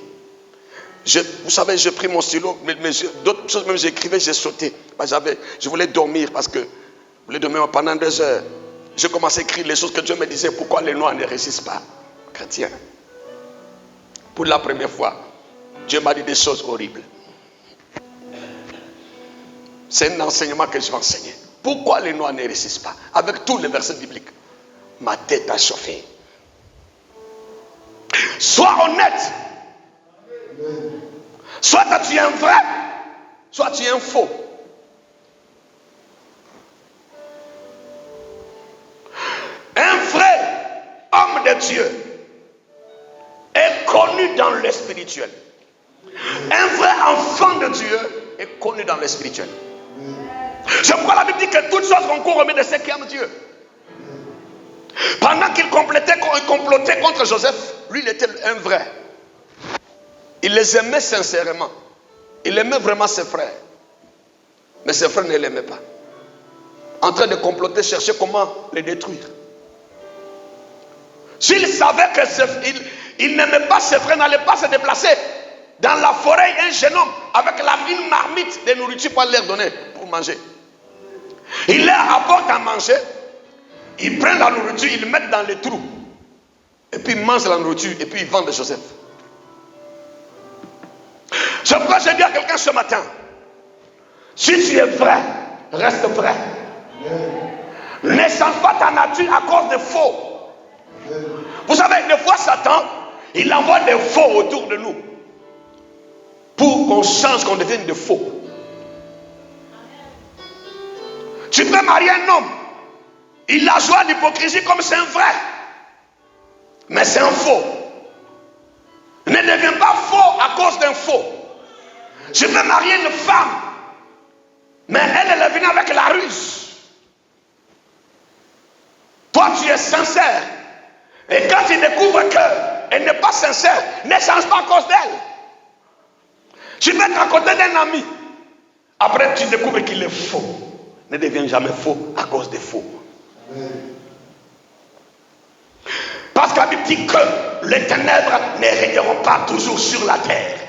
vous savez, j'ai pris mon stylo, mais d'autres choses même j'écrivais, j'ai sauté. Je voulais dormir parce que je voulais dormir pendant 2 heures. J'ai commencé à écrire les choses que Dieu me disait, pourquoi les Noirs ne réussissent pas. Chrétiens, pour la première fois, Dieu m'a dit des choses horribles. C'est un enseignement que je vais enseigner. Pourquoi les Noirs ne réussissent pas? Avec tous les versets bibliques. Ma tête a chauffé. Sois honnête. Soit tu es un vrai, soit tu es un faux. Un vrai homme de Dieu est connu dans le spirituel. Un vrai enfant de Dieu est connu dans le spirituel. C'est pourquoi la Bible dit que toutes choses concourent au bien de ceux qui aiment Dieu. Pendant qu'il complotait contre Joseph, lui il était un vrai. Il les aimait sincèrement. Il aimait vraiment ses frères. Mais ses frères ne l'aimaient pas. En train de comploter, chercher comment les détruire. S'il savait qu'il n'aimait pas ses frères, n'allait pas se déplacer dans la forêt, un jeune homme avec une marmite de nourriture pour leur donner pour manger. Il leur apporte à manger. Ils prennent la nourriture, ils le mettent dans les trous. Et puis ils mangent la nourriture et puis ils vendent Joseph. C'est pourquoi je dis à quelqu'un ce matin, si tu es vrai, reste vrai. Ne change pas ta nature à cause de faux. Vous savez, des fois Satan, il envoie des faux autour de nous. Pour qu'on change, qu'on devienne de faux. Tu peux marier un homme. Il a joué à l'hypocrisie comme c'est un vrai. Mais c'est un faux. Ne deviens pas faux à cause d'un faux. Je peux marier une femme. Mais elle est venue avec la ruse. Toi, tu es sincère. Et quand tu découvres qu'elle n'est pas sincère, ne change pas à cause d'elle. Tu peux être à côté d'un ami. Après, tu découvres qu'il est faux. Ne deviens jamais faux à cause des faux. Parce que la Bible dit que les ténèbres ne régneront pas toujours sur la terre.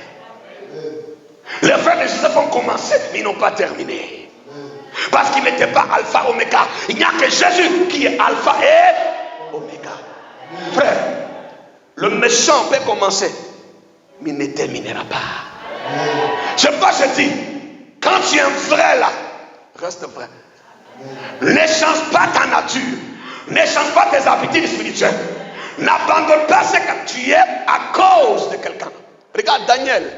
Les frères de Joseph ont commencé, mais ils n'ont pas terminé. Parce qu'il n'était pas alpha, oméga. Il n'y a que Jésus qui est alpha et oméga. Frère, le méchant peut commencer, mais il ne terminera pas. Je sais pas, je dis, quand tu es un vrai là, reste vrai. Ne change pas ta nature. Ne change pas tes habitudes spirituelles. N'abandonne pas ce que tu es à cause de quelqu'un. Regarde Daniel.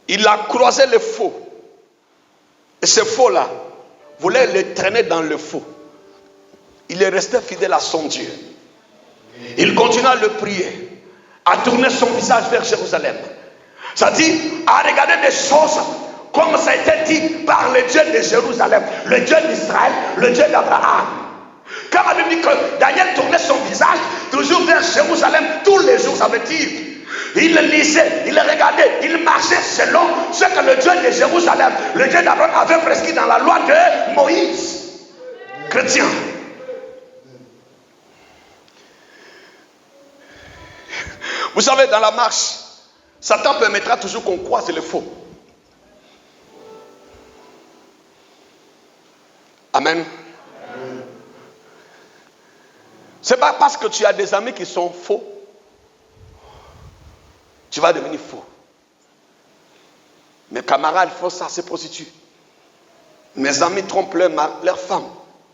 Il a croisé le faux. Et ce faux-là voulait le traîner dans le faux. Il est resté fidèle à son Dieu. Il continue à le prier, à tourner son visage vers Jérusalem. Ça dit, à regarder des choses comme ça a été dit par le Dieu de Jérusalem, le Dieu d'Israël, le Dieu d'Abraham. Quand la Bible dit que Daniel tournait son visage toujours vers Jérusalem tous les jours, ça veut dire il lisait, il regardait, il marchait selon ce que le Dieu de Jérusalem, le Dieu d'Abraham avait prescrit dans la loi de Moïse. Chrétien. Vous savez, dans la marche, Satan permettra toujours qu'on croise le faux. Amen. C'est pas parce que tu as des amis qui sont faux, tu vas devenir faux. Mes camarades font ça, se prostituent. Mes amis trompent leur femme,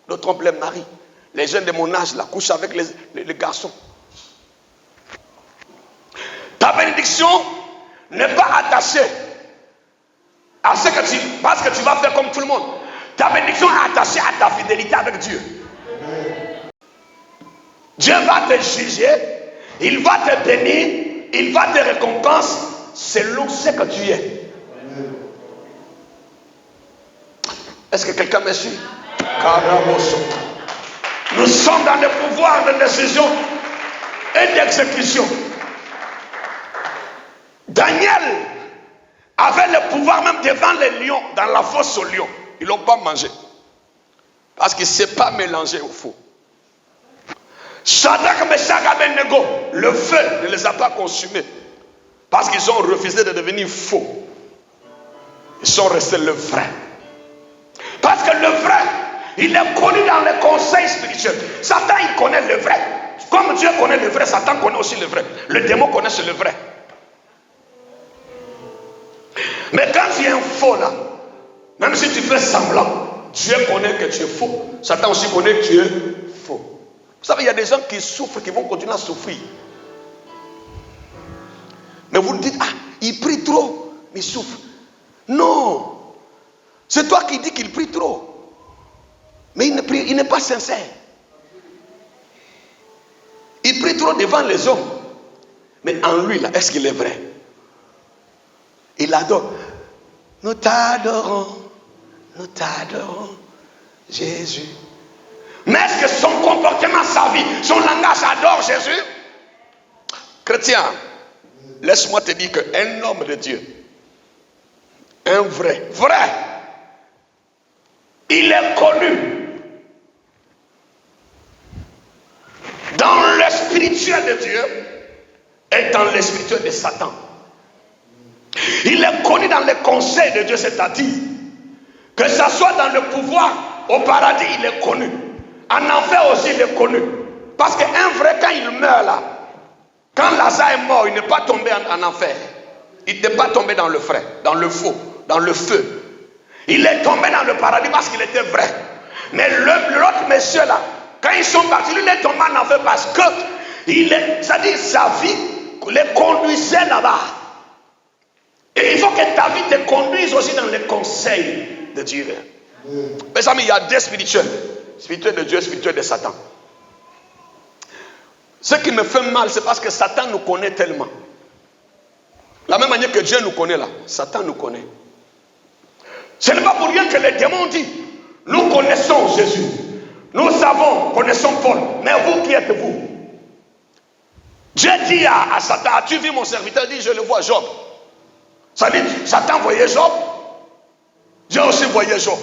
d'autres trompent leur mari. Les jeunes de mon âge là couchent avec les garçons. Ta bénédiction n'est pas attachée à ce que tu penses que tu vas faire comme tout le monde. Ta bénédiction est attachée à ta fidélité avec Dieu. Dieu va te juger, il va te bénir, il va te récompenser selon ce que tu es. Est-ce que quelqu'un me suit? Nous sommes dans le pouvoir de décision et d'exécution. Daniel avait le pouvoir même devant les lions, dans la fosse aux lions. Ils ne l'ont pas mangé. Parce qu'il ne s'est pas mélangé au faux. Shadrach, Meshach, Abednego, le feu ne les a pas consumés. Parce qu'ils ont refusé de devenir faux. Ils sont restés le vrai. Parce que le vrai, il est connu dans les conseils spirituels. Satan, il connaît le vrai. Comme Dieu connaît le vrai, Satan connaît aussi le vrai. Le démon connaît le vrai. Mais quand tu es un faux là, même si tu fais semblant, Dieu connaît que tu es faux. Satan aussi connaît que tu es faux. Vous savez, il y a des gens qui souffrent, qui vont continuer à souffrir. Mais vous dites, ah, il prie trop, mais il souffre. Non. C'est toi qui dis qu'il prie trop. Mais il n'est pas sincère. Il prie trop devant les hommes. Mais en lui, là, est-ce qu'il est vrai? Il adore. Nous t'adorons, Jésus. Mais est-ce que son comportement, sa vie, son langage adore Jésus? Chrétien, laisse-moi te dire qu'un homme de Dieu, un vrai, il est connu dans le spirituel de Dieu et dans le spirituel de Satan. Il est connu dans les conseils de Dieu, c'est-à-dire que ce soit dans le pouvoir, au paradis, il est connu. En enfer aussi, il est connu. Parce qu'un vrai, quand il meurt là, quand Lazare est mort, il n'est pas tombé en enfer. Il n'est pas tombé dans le vrai, dans le faux, dans le feu. Il est tombé dans le paradis parce qu'il était vrai. Mais l'autre monsieur là, quand ils sont partis, lui il est tombé en enfer parce que c'est-à-dire sa vie les conduisait là-bas. Et il faut que ta vie te conduise aussi dans les conseils de Dieu. Mes amis, il y a deux spirituels. Spirituel de Dieu, spirituel de Satan. Ce qui me fait mal, c'est parce que Satan nous connaît tellement. La même manière que Dieu nous connaît là, Satan nous connaît. Ce n'est pas pour rien que les démons disent, nous connaissons Jésus. Nous savons, connaissons Paul. Mais vous, qui êtes-vous? Dieu dit à Satan, as-tu vu mon serviteur? Il dit, je le vois, Job. Ça dit, Satan voyait Job. Dieu aussi voyait Job.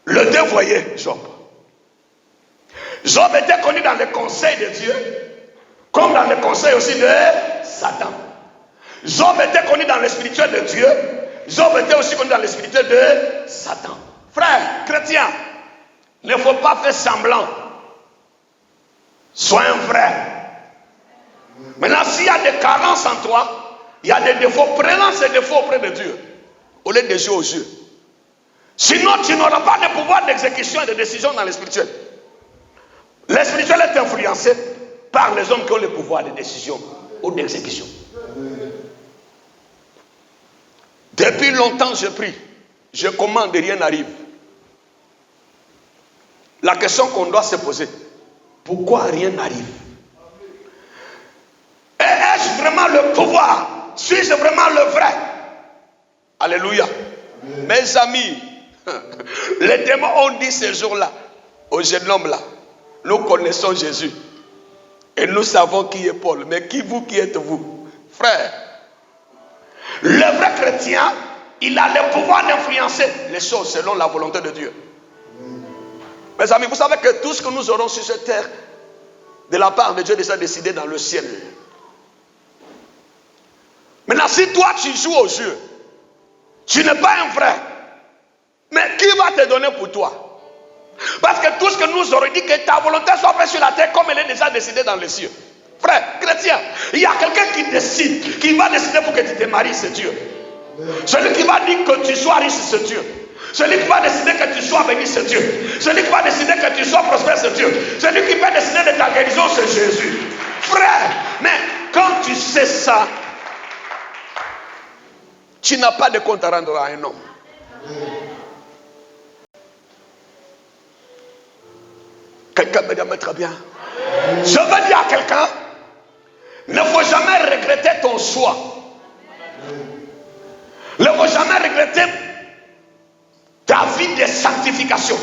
Le deux voyait Job. Job était connu dans le conseil de Dieu, comme dans le conseil aussi de Satan. Job était connu dans le spirituel de Dieu. Job était aussi connu dans le spirituel de Satan. Frère, chrétien, ne faut pas faire semblant. Sois un vrai. Maintenant, s'il y a des carences en toi, il y a des défauts, prenons ces défauts auprès de Dieu, au lieu de jouer aux yeux. Sinon, tu n'auras pas de pouvoir d'exécution et de décision dans le spirituel. Le spirituel est influencé par les hommes qui ont le pouvoir de décision ou d'exécution. Depuis longtemps, je prie, je commande et rien n'arrive. La question qu'on doit se poser, pourquoi rien n'arrive? Est-ce vraiment le pouvoir? Suis-je vraiment le vrai? Alléluia. Mes amis, les démons ont dit ce jour-là au jeune homme là, nous connaissons Jésus et nous savons qui est Paul, mais qui êtes-vous? Frère, le vrai chrétien, il a le pouvoir d'influencer les choses selon la volonté de Dieu. Mes amis, vous savez que tout ce que nous aurons sur cette terre, de la part de Dieu, est déjà décidé dans le ciel. Maintenant, si toi tu joues au jeu, tu n'es pas un vrai, mais qui va te donner pour toi? Parce que tout ce que nous aurons dit, que ta volonté soit faite sur la terre comme elle est déjà décidée dans les cieux. Frère, chrétien, il y a quelqu'un qui décide, qui va décider pour que tu te maries, c'est Dieu. Celui qui va dire que tu sois riche, c'est Dieu. Celui qui va décider que tu sois béni, c'est Dieu. Celui qui va décider que tu sois prospère, c'est Dieu. Celui qui va décider de ta guérison, c'est Jésus. Frère, mais quand tu sais ça, tu n'as pas de compte à rendre à un homme. Quelqu'un me dit, mais très bien. Je veux dire à quelqu'un, ne faut jamais regretter ton choix. Ne faut jamais regretter ta vie de sanctification,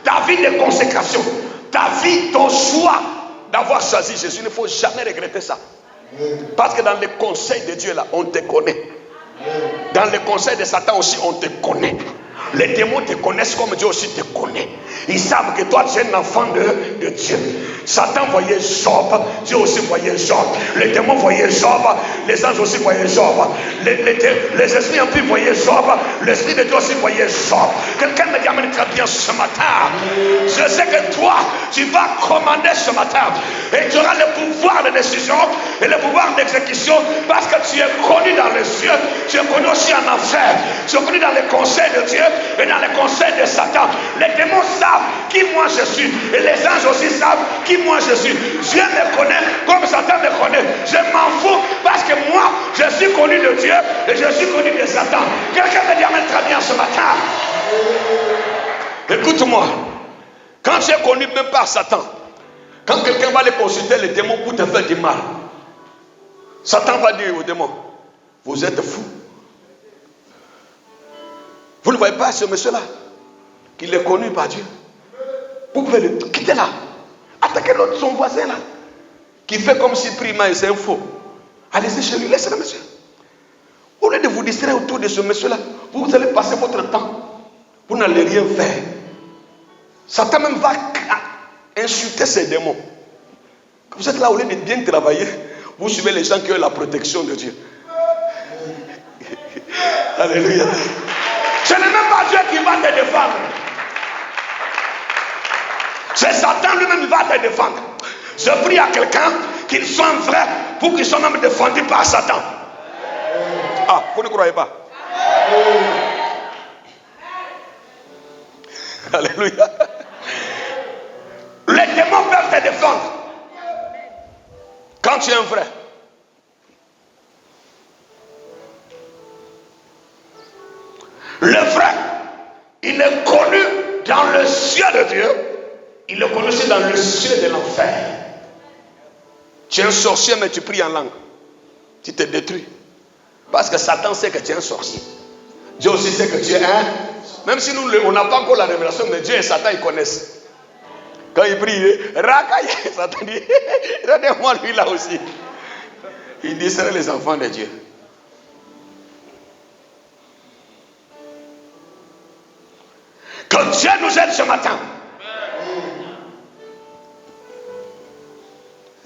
ta vie de consécration, ta vie, ton choix d'avoir choisi Jésus. Il ne faut jamais regretter ça. Parce que dans le conseil de Dieu là, on te connaît. Dans le conseil de Satan aussi, on te connaît. Les démons te connaissent comme Dieu aussi te connaît. Ils savent que toi tu es un enfant de Dieu. Satan voyait Job, Dieu aussi voyait Job. Les démons voyaient Job, les anges aussi voyaient Job. Les esprits impurs voyaient Job, l'esprit de Dieu aussi voyait Job. Quelqu'un me dit amène très bien ce matin. Je sais que toi, tu vas commander ce matin. Et tu auras le pouvoir de décision et le pouvoir d'exécution parce que tu es connu dans les cieux, tu es connu aussi en enfer, tu es connu dans les conseils de Dieu et dans les conseils de Satan. Les démons savent qui moi je suis et les anges aussi savent qui moi je suis. Dieu me connaît comme Satan me connaît. Je m'en fous parce que moi je suis connu de Dieu et je suis connu de Satan. Quelqu'un me dit amène très bien ce matin. Écoute-moi, quand tu es connu même par Satan, quand quelqu'un va aller consulter les démons pour te faire du mal, Satan va dire aux démons, vous êtes fous. Vous ne voyez pas ce monsieur-là, qu'il est connu par Dieu. Vous pouvez le quitter là. Attaquez l'autre, son voisin là, qui fait comme si prima et c'est un faux. Allez-y chez lui, laissez le monsieur. Au lieu de vous distraire autour de ce monsieur-là, vous allez passer votre temps. Vous n'allez rien faire. Satan même va insulter ces démons. Quand vous êtes là, au lieu de bien travailler, vous suivez les gens qui ont la protection de Dieu. Alléluia. Ce n'est même pas Dieu qui va te défendre. C'est Satan lui-même qui va te défendre. Je prie à quelqu'un qu'il soit vrai pour qu'il soit même défendu par Satan. Ah, vous ne croyez pas? Alléluia. Les démons peuvent te défendre. Quand tu es un vrai. Le vrai, Il est connu dans le ciel de Dieu. Il est connu aussi dans le ciel de l'enfer. Tu es un sorcier, mais tu pries en langue. Tu te détruis. Parce que Satan sait que tu es un sorcier. Dieu aussi sait que tu es un. Même si nous, on n'a pas encore la révélation, mais Dieu et Satan, ils connaissent. Quand il prie, Rakaye, Satan dit, donnez-moi lui là aussi. Il dit, c'est les enfants de Dieu. Que Dieu nous aide ce matin.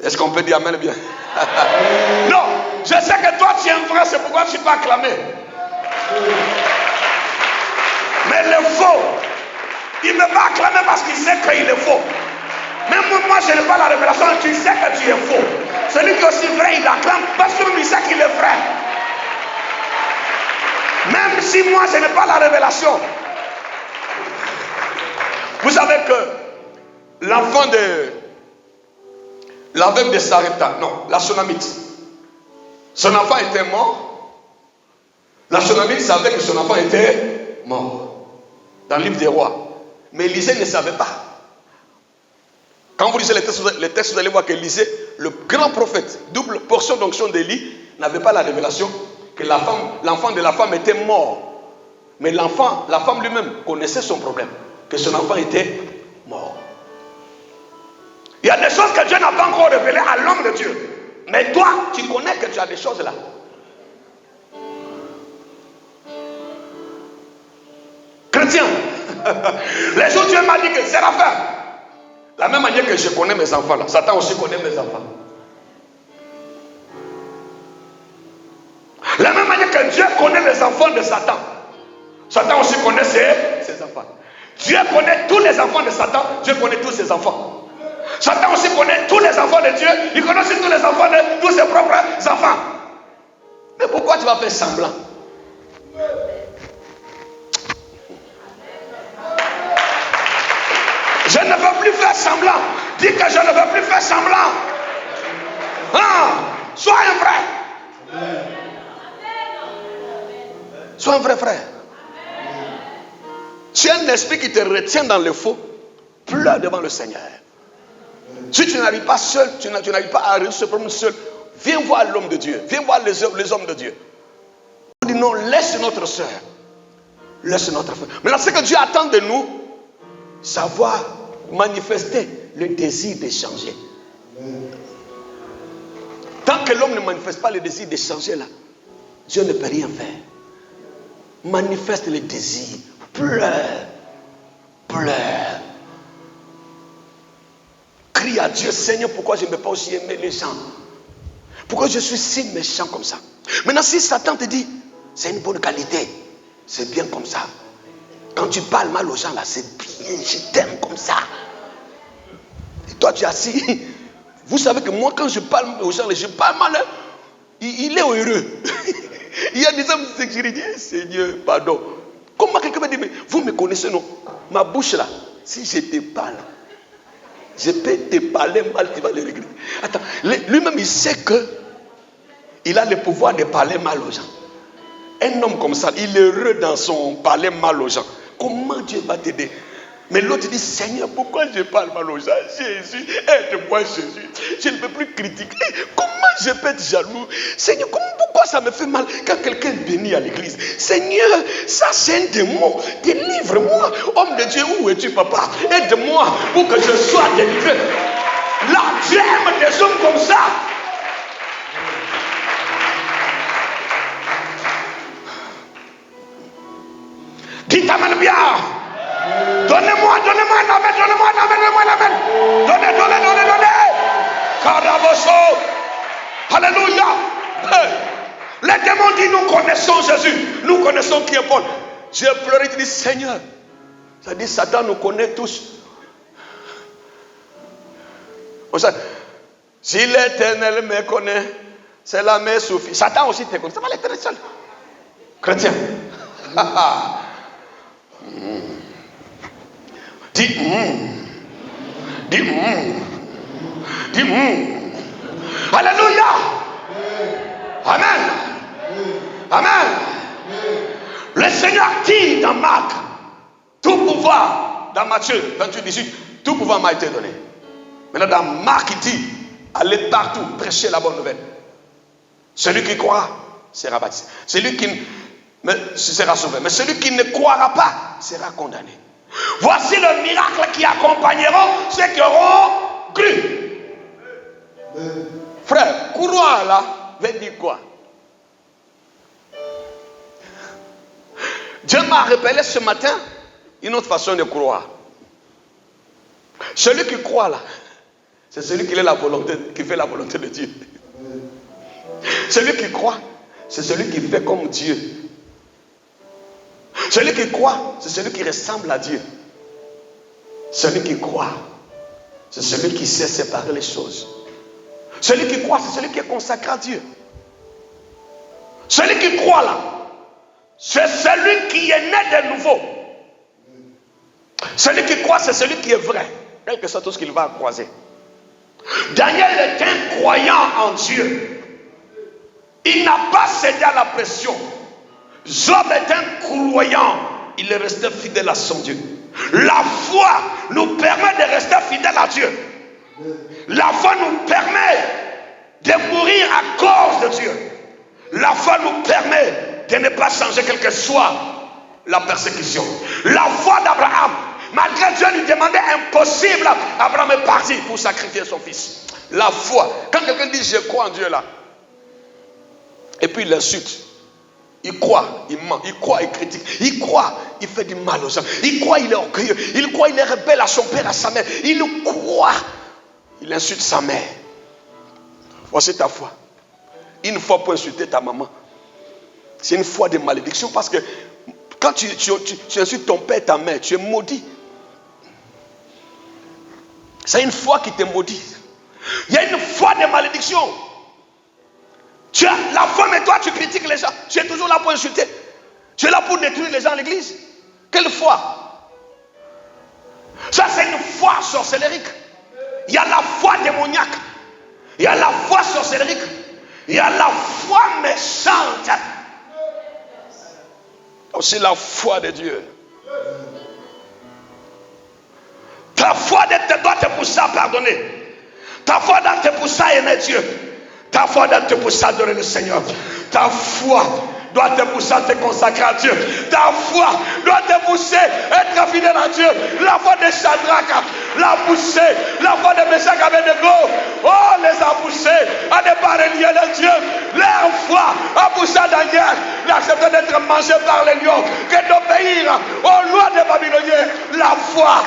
Est-ce qu'on peut dire amen bien? Non, je sais que toi tu es un vrai, c'est pourquoi tu peux acclamer. Mais le faux, il ne peut pas acclamer parce qu'il sait qu'il est faux. Même moi je n'ai pas la révélation, tu sais que tu es faux. Celui qui est aussi vrai, il acclame parce qu'il sait qu'il est vrai. Même si moi je n'ai pas la révélation. Vous savez que l'enfant de l'aveugle de Sarepta, non, la Shunamite, son enfant était mort. La Shunamite savait que son enfant était mort. Dans le livre des rois. Mais Élisée ne savait pas. Quand vous lisez les textes, vous allez voir qu'Élisée, le grand prophète, double portion d'onction d'Élie, n'avait pas la révélation que l'enfant de la femme était mort. Mais la femme lui-même connaissait son problème, que son enfant était mort. Il y a des choses que Dieu n'a pas encore révélées à l'homme de Dieu. Mais toi, tu connais que tu as des choses là. Chrétien, les jours Dieu m'a dit que c'est la fin. La même manière que je connais mes enfants là, Satan aussi connaît mes enfants. La même manière que Dieu connaît les enfants de Satan, Satan aussi connaît ses enfants. Dieu connaît tous les enfants de Satan, Dieu connaît tous ses enfants. Satan aussi connaît tous les enfants de Dieu, il connaît aussi tous les enfants de tous ses propres enfants. Mais pourquoi tu vas faire semblant? Je ne veux plus faire semblant. Dis que je ne veux plus faire semblant. Sois un vrai. Sois un vrai frère. Si un esprit qui te retient dans le faux, pleure devant le Seigneur. Si tu n'arrives pas seul, tu n'arrives pas à résoudre ce problème seul, viens voir l'homme de Dieu. Viens voir les hommes de Dieu. On dit non, laisse notre soeur. Laisse notre frère. Maintenant, ce que Dieu attend de nous, savoir manifester le désir de changer. Tant que l'homme ne manifeste pas le désir de changer là, Dieu ne peut rien faire. Manifeste le désir. Pleure. Pleure. Crie à Dieu, Seigneur, pourquoi je ne peux pas aussi aimer les gens? Pourquoi je suis si méchant comme ça? Maintenant, si Satan te dit, c'est une bonne qualité, c'est bien comme ça. Quand tu parles mal aux gens là, c'est bien, je t'aime comme ça. Et toi tu es assis. Vous savez que moi quand je parle aux gens, je parle mal, hein? Il est heureux. Il y a des hommes qui disent, Seigneur, pardon. Comment quelqu'un va dire, mais vous me connaissez non? Ma bouche là, si je te parle, je peux te parler mal, tu vas le regretter. Attends, lui-même il sait que il a le pouvoir de parler mal aux gens. Un homme comme ça, il est heureux dans son parler mal aux gens. Comment Dieu va t'aider? Mais l'autre dit, Seigneur, pourquoi je parle mal aux gens? Jésus, aide-moi Jésus. Je ne peux plus critiquer. Comment je peux être jaloux? Seigneur, pourquoi ça me fait mal quand quelqu'un est béni à l'église? Seigneur, ça c'est un démon. Délivre-moi. Homme de Dieu, où es-tu, papa? Aide-moi pour que je sois délivré. Là, Dieu aime des hommes comme ça. Dites amen bien. Donnez-moi un amen, donnez-moi un amen. Donnez. Carabosso. Alléluia. Les démons disent, nous connaissons Jésus. Nous connaissons qui est Paul. J'ai pleuré, il dit, Seigneur. Ça dit, Satan nous connaît tous. Si l'Éternel me connaît, cela me suffit. Satan aussi te connaît. Ça va l'Éternel seul. Chrétien. Dis Alléluia. Amen. Amen. Le Seigneur dit dans Marc, pouvoir, dans Matthieu 28, 18, tout pouvoir m'a été donné. Maintenant, dans Marc, il dit, allez partout, prêchez la bonne nouvelle. Celui qui croira sera baptisé. Celui qui sera sauvé. Mais celui qui ne croira pas sera condamné. Voici le miracle qui accompagneront ceux qui auront cru. Frère, croire là, veut dire quoi? Dieu m'a révélé ce matin une autre façon de croire. Celui qui croit là, c'est celui qui fait la volonté de Dieu. Celui qui croit, c'est celui qui fait comme Dieu. Celui qui croit, c'est celui qui ressemble à Dieu. Celui qui croit, c'est celui qui sait séparer les choses. Celui qui croit, c'est celui qui est consacré à Dieu. Celui qui croit là, c'est celui qui est né de nouveau. Celui qui croit, c'est celui qui est vrai, quel que soit tout ce qu'il va croiser. Daniel est un croyant en Dieu. Il n'a pas cédé à la pression. Job est un croyant. Il est resté fidèle à son Dieu. La foi nous permet de rester fidèle à Dieu. La foi nous permet de mourir à cause de Dieu. La foi nous permet de ne pas changer quelle que soit la persécution. La foi d'Abraham, malgré Dieu lui demandait impossible, Abraham est parti pour sacrifier son fils. La foi. Quand quelqu'un dit je crois en Dieu là, et puis il l'insulte, il croit, il ment, il croit, il critique, il croit, il fait du mal aux gens, il croit, il est orgueilleux, il croit, il est rebelle à son père, à sa mère, il croit, il insulte sa mère. Voici ta foi. Une foi pour insulter ta maman, c'est une foi de malédiction, parce que quand tu insultes ton père et ta mère, tu es maudit. C'est une foi qui te maudit. Il y a une foi de malédiction. Tu as la foi, mais toi tu critiques les gens. Tu es toujours là pour insulter. Tu es là pour détruire les gens à l'église. Quelle foi? Ça c'est une foi sorcellérique. Il y a la foi démoniaque. Il y a la foi sorcellérique. Il y a la foi méchante. Aussi la foi de Dieu. Ta foi doit te pousser à pardonner. Ta foi doit te pousser à aimer Dieu. Ta foi doit te pousser à adorer le Seigneur. Ta foi doit te pousser à te consacrer à Dieu. Ta foi doit te pousser à être fidèle à Dieu. La foi de Shadrach l'a poussé. La foi de Meshach et Abednego, les a poussés à ne pas renier le Dieu. Leur foi a poussé à Daniel d'accepter d'être mangé par les lions que d'obéir aux lois des Babyloniens. La foi.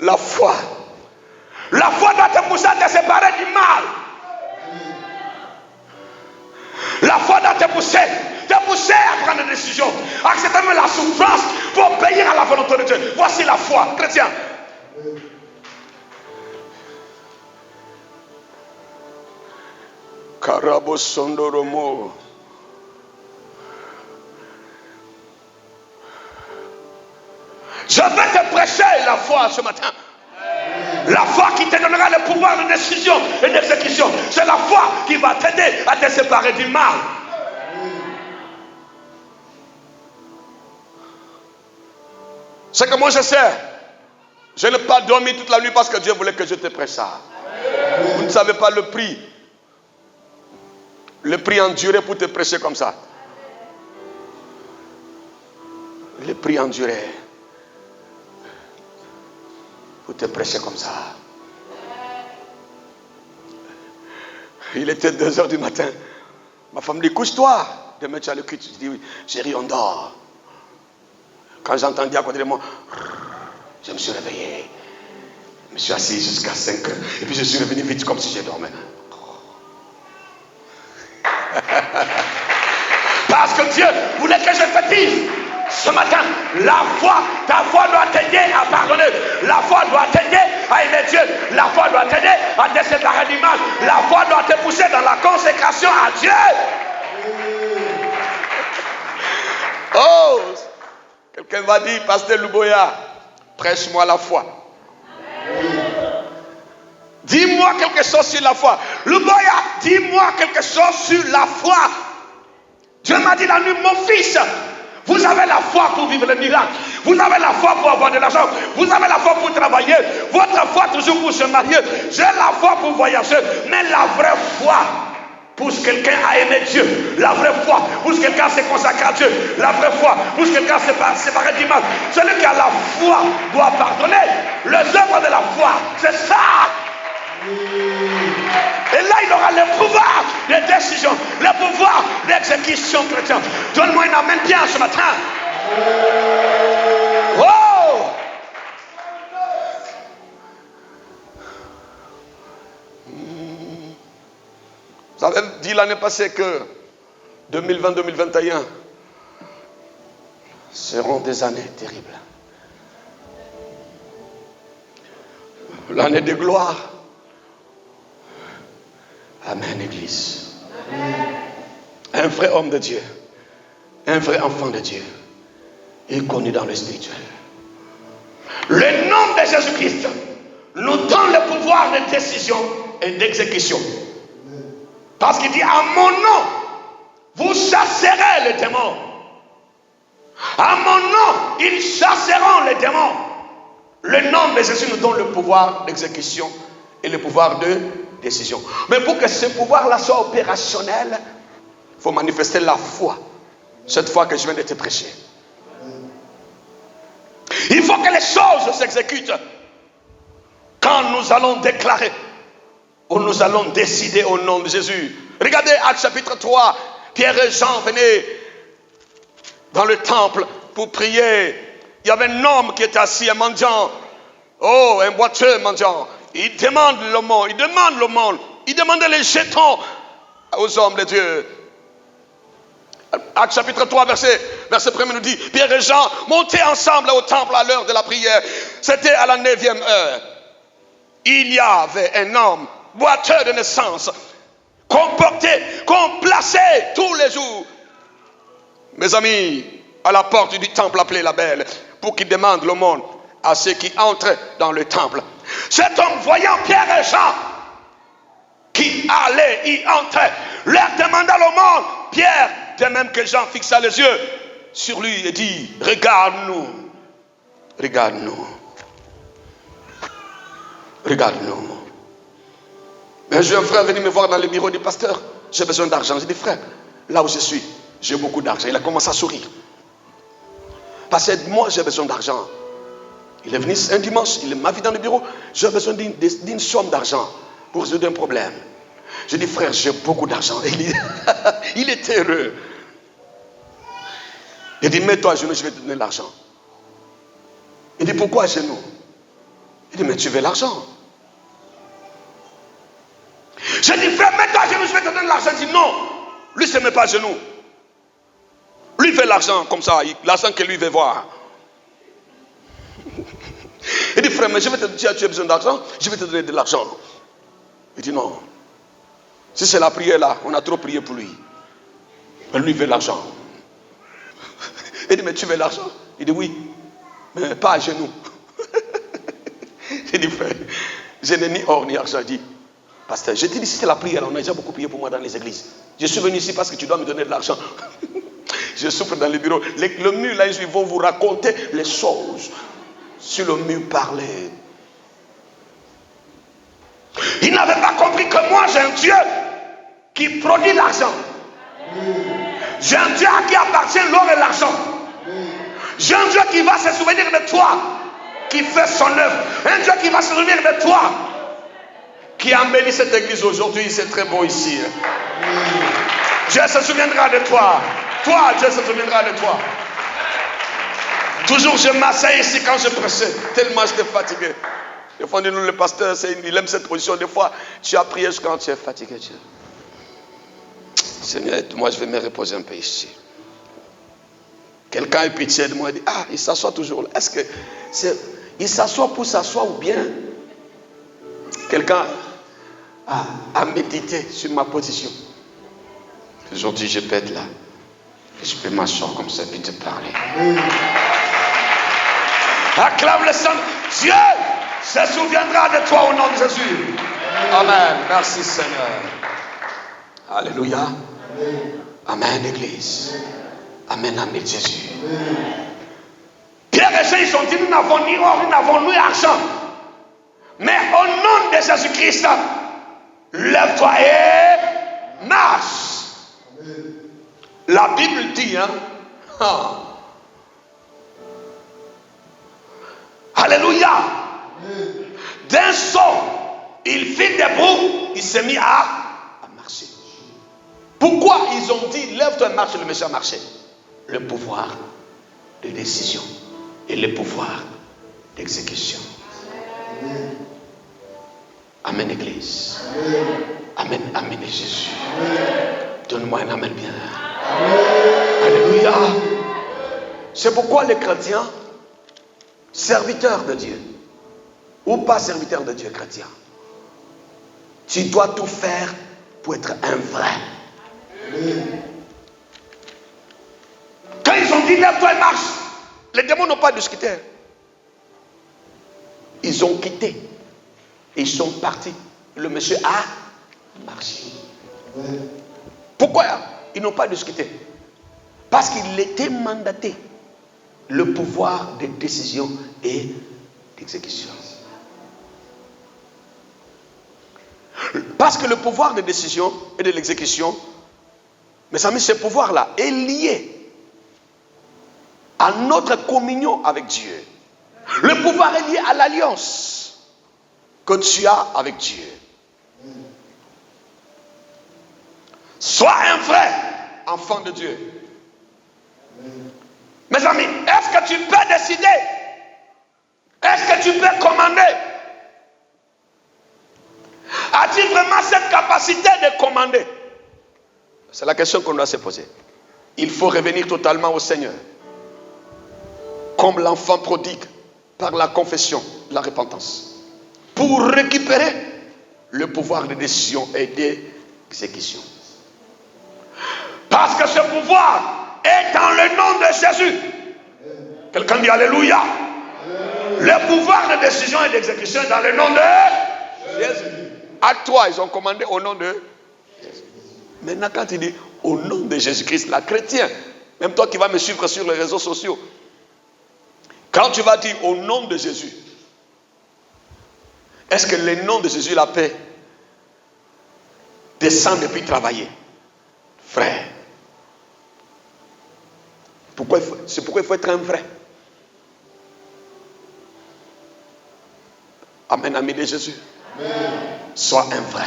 La foi. La foi doit te pousser à te séparer du mal. La foi doit te pousser à prendre des décisions, à accepter même la souffrance pour obéir à la volonté de Dieu. Voici la foi, chrétien. Karabosondoromo. Je vais te prêcher la foi ce matin. La foi qui te donnera le pouvoir de décision et d'exécution. C'est la foi qui va t'aider à te séparer du mal. C'est que moi je sais. Je n'ai pas dormi toute la nuit parce que Dieu voulait que je te prêche ça. Vous ne savez pas le prix. Le prix enduré pour te prêcher comme ça. Le prix enduré pour te prêcher comme ça. Il était 2h du matin. Ma femme dit, couche-toi. Demain tu as le culte. Je dis, oui, chérie, on dort. Quand j'entendais à côté de moi, je me suis réveillé. Je me suis assis jusqu'à 5h. Et puis je suis revenu vite comme si je dormais. Parce que Dieu voulait que je te dise ce matin, la foi, ta foi doit t'aider à pardonner. La foi doit t'aider à aimer Dieu. La foi doit t'aider à te séparer du mal. La foi doit te pousser dans la consécration à Dieu. Oh, quelqu'un va dire, Pasteur Luboya, prêche-moi la foi. Dis-moi quelque chose sur la foi. Luboya, dis-moi quelque chose sur la foi. Dieu m'a dit la nuit, mon fils, vous avez la foi. foi pour vivre le miracle. Vous avez la foi pour avoir de l'argent. Vous avez la foi pour travailler. Votre foi toujours pour se marier. J'ai la foi pour voyager. Mais la vraie foi pousse quelqu'un à aimer Dieu. La vraie foi pousse quelqu'un à se consacrer à Dieu. La vraie foi pousse quelqu'un à se séparer du mal. Celui qui a la foi doit pardonner. Les œuvres de la foi, c'est ça. Et là, il aura le pouvoir de décision, le pouvoir d'exécution chrétienne. Donne-moi une amen bien ce matin. Oh! Vous avez dit l'année passée que 2020-2021 seront des années terribles. L'année de gloire. Amen, Église. Amen. Un vrai homme de Dieu, un vrai enfant de Dieu est connu dans le spirituel. Le nom de Jésus-Christ nous donne le pouvoir de décision et d'exécution. Parce qu'il dit, à mon nom, vous chasserez les démons. À mon nom, ils chasseront les démons. Le nom de Jésus nous donne le pouvoir d'exécution et le pouvoir de décision. Mais pour que ce pouvoir-là soit opérationnel, il faut manifester la foi. Cette foi que je viens de te prêcher. Il faut que les choses s'exécutent. Quand nous allons déclarer ou nous allons décider au nom de Jésus. Regardez Actes chapitre 3. Pierre et Jean venaient dans le temple pour prier. Il y avait un homme qui était assis, un mendiant. Oh, un boiteux mendiant. Il demande le monde. Il demandait les jetons aux hommes de Dieu. Actes chapitre 3, verset 1 nous dit, Pierre et Jean montaient ensemble au temple à l'heure de la prière. C'était à la 9e heure. Il y avait un homme, boiteux de naissance, qu'on plaçait tous les jours, mes amis, à la porte du temple appelé la Belle, pour qu'il demande l'aumône à ceux qui entrent dans le temple. Cet homme, voyant Pierre et Jean qui allaient y entrer, leur demanda l'aumône. Pierre, de même que Jean, fixa les yeux sur lui et dit, regarde-nous. Mais j'ai un frère venu me voir dans le bureau du pasteur. J'ai besoin d'argent. J'ai dit, frère, là où je suis, j'ai beaucoup d'argent. Il a commencé à sourire. Parce que moi, j'ai besoin d'argent. Il est venu un dimanche, il m'a vu dans le bureau. J'ai besoin d'une somme d'argent pour résoudre un problème. J'ai dit, frère, j'ai beaucoup d'argent. Il est heureux. Il dit, mets-toi à genoux, je vais te donner l'argent. Il dit, pourquoi à genoux? Il dit, mais tu veux l'argent? J'ai dit, frère, mets-toi à genoux, je vais te donner l'argent. Il dit, non, lui ne se met pas à genoux. Lui fait l'argent comme ça, l'argent que lui veut voir. Il dit, frère, mais je vais te dire, tu as besoin d'argent, je vais te donner de l'argent. Il dit, non. Si c'est la prière là, on a trop prié pour lui. Mais lui veut l'argent. Il dit, mais tu veux l'argent? Il dit, oui, mais pas à genoux. Il dit, frère, je n'ai ni or ni argent. Il dit, pasteur, je te dis, si c'est la prière, on a déjà beaucoup prié pour moi dans les églises. Je suis venu ici parce que tu dois me donner de l'argent. Je souffre dans les bureaux. Le mur, là, ils vont vous raconter les choses. Sur le mur, parler. Il n'avait pas compris que moi, j'ai un Dieu qui produit l'argent. J'ai un Dieu à qui appartient l'or et l'argent. J'ai un Dieu qui va se souvenir de toi, qui fait son œuvre. Un Dieu qui va se souvenir de toi, qui a embelli cette église aujourd'hui. C'est très beau ici. Dieu se souviendra de toi. Toi, Dieu se souviendra de toi. Toujours je m'asseyais ici quand je prêchais, tellement j'étais fatigué. Des fois, nous, le pasteur, il aime cette position. Des fois, tu as prié quand tu es fatigué. Seigneur, moi, je vais me reposer un peu ici. Quelqu'un a pitié de moi et dit, ah, il s'assoit toujours là. Est-ce que il s'assoit pour s'asseoir ou bien quelqu'un a médité sur ma position? Aujourd'hui, je peux être là. Et je peux m'asseoir comme ça et puis te parler. Acclame le Seigneur. Dieu se souviendra de toi au nom de Jésus. Amen. Merci Seigneur. Alléluia. Amen, Église. Amen, Amen, Jésus. saints, ils ont dit, nous n'avons ni or, nous n'avons ni argent. Mais au nom de Jésus-Christ, lève-toi et marche. Amen. La Bible dit, Alléluia. Amen. D'un saut, il fit debout, il s'est mis à marcher. Pourquoi ils ont dit, lève-toi et marche, le monsieur a marché? Le pouvoir de décision et le pouvoir d'exécution. Amen. Amen, Église. Amen, amen, Jésus. Donne-moi un amen bien. Amen. Alléluia. C'est pourquoi les chrétiens, serviteurs de Dieu, ou pas serviteurs de Dieu chrétien, tu dois tout faire pour être un vrai. Amen. Quand ils ont dit lève-toi et marche, les démons n'ont pas discuté. Ils ont quitté. Ils sont partis. Le monsieur a marché. Amen. Pourquoi ils n'ont pas discuté? Parce qu'il était mandaté. Le pouvoir de décision et d'exécution. Parce que le pouvoir de décision et de l'exécution, mes amis, ce pouvoir-là est lié à notre communion avec Dieu. Le pouvoir est lié à l'alliance que tu as avec Dieu. Sois un vrai enfant de Dieu. Mes amis, est-ce que tu peux décider? Est-ce que tu peux commander? As-tu vraiment cette capacité de commander? C'est la question qu'on doit se poser. Il faut revenir totalement au Seigneur. Comme l'enfant prodigue par la confession, la repentance. Pour récupérer le pouvoir de décision et d'exécution. Parce que ce pouvoir est dans le nom de Jésus. Quelqu'un dit Alléluia. Le pouvoir de décision et d'exécution est dans le nom de Jésus. À toi, ils ont commandé au nom de Jésus. Maintenant, quand il dit au nom de Jésus-Christ, la chrétien, même toi qui vas me suivre sur les réseaux sociaux, quand tu vas dire au nom de Jésus, est-ce que le nom de Jésus, la paix, descend depuis travailler? Frère, c'est pourquoi il faut être un vrai. Amen, ami de Jésus. Amen. Sois un vrai.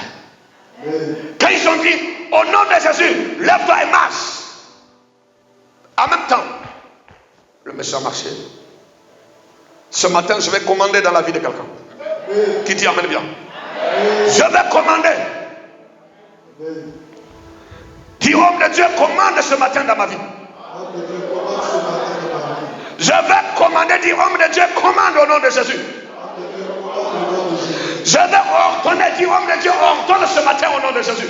Amen. Quand ils ont dit au nom de Jésus, lève-toi et marche. En même temps, le monsieur a marché. Ce matin, je vais commander dans la vie de quelqu'un. Qui dit Amen bien. Amen. Je vais commander. Amen. Dis homme de Dieu, commande ce matin dans ma vie. Je vais commander, dis homme de Dieu, commande au nom de Jésus. Je vais ordonner, dis homme de Dieu, ordonne ce matin au nom de Jésus.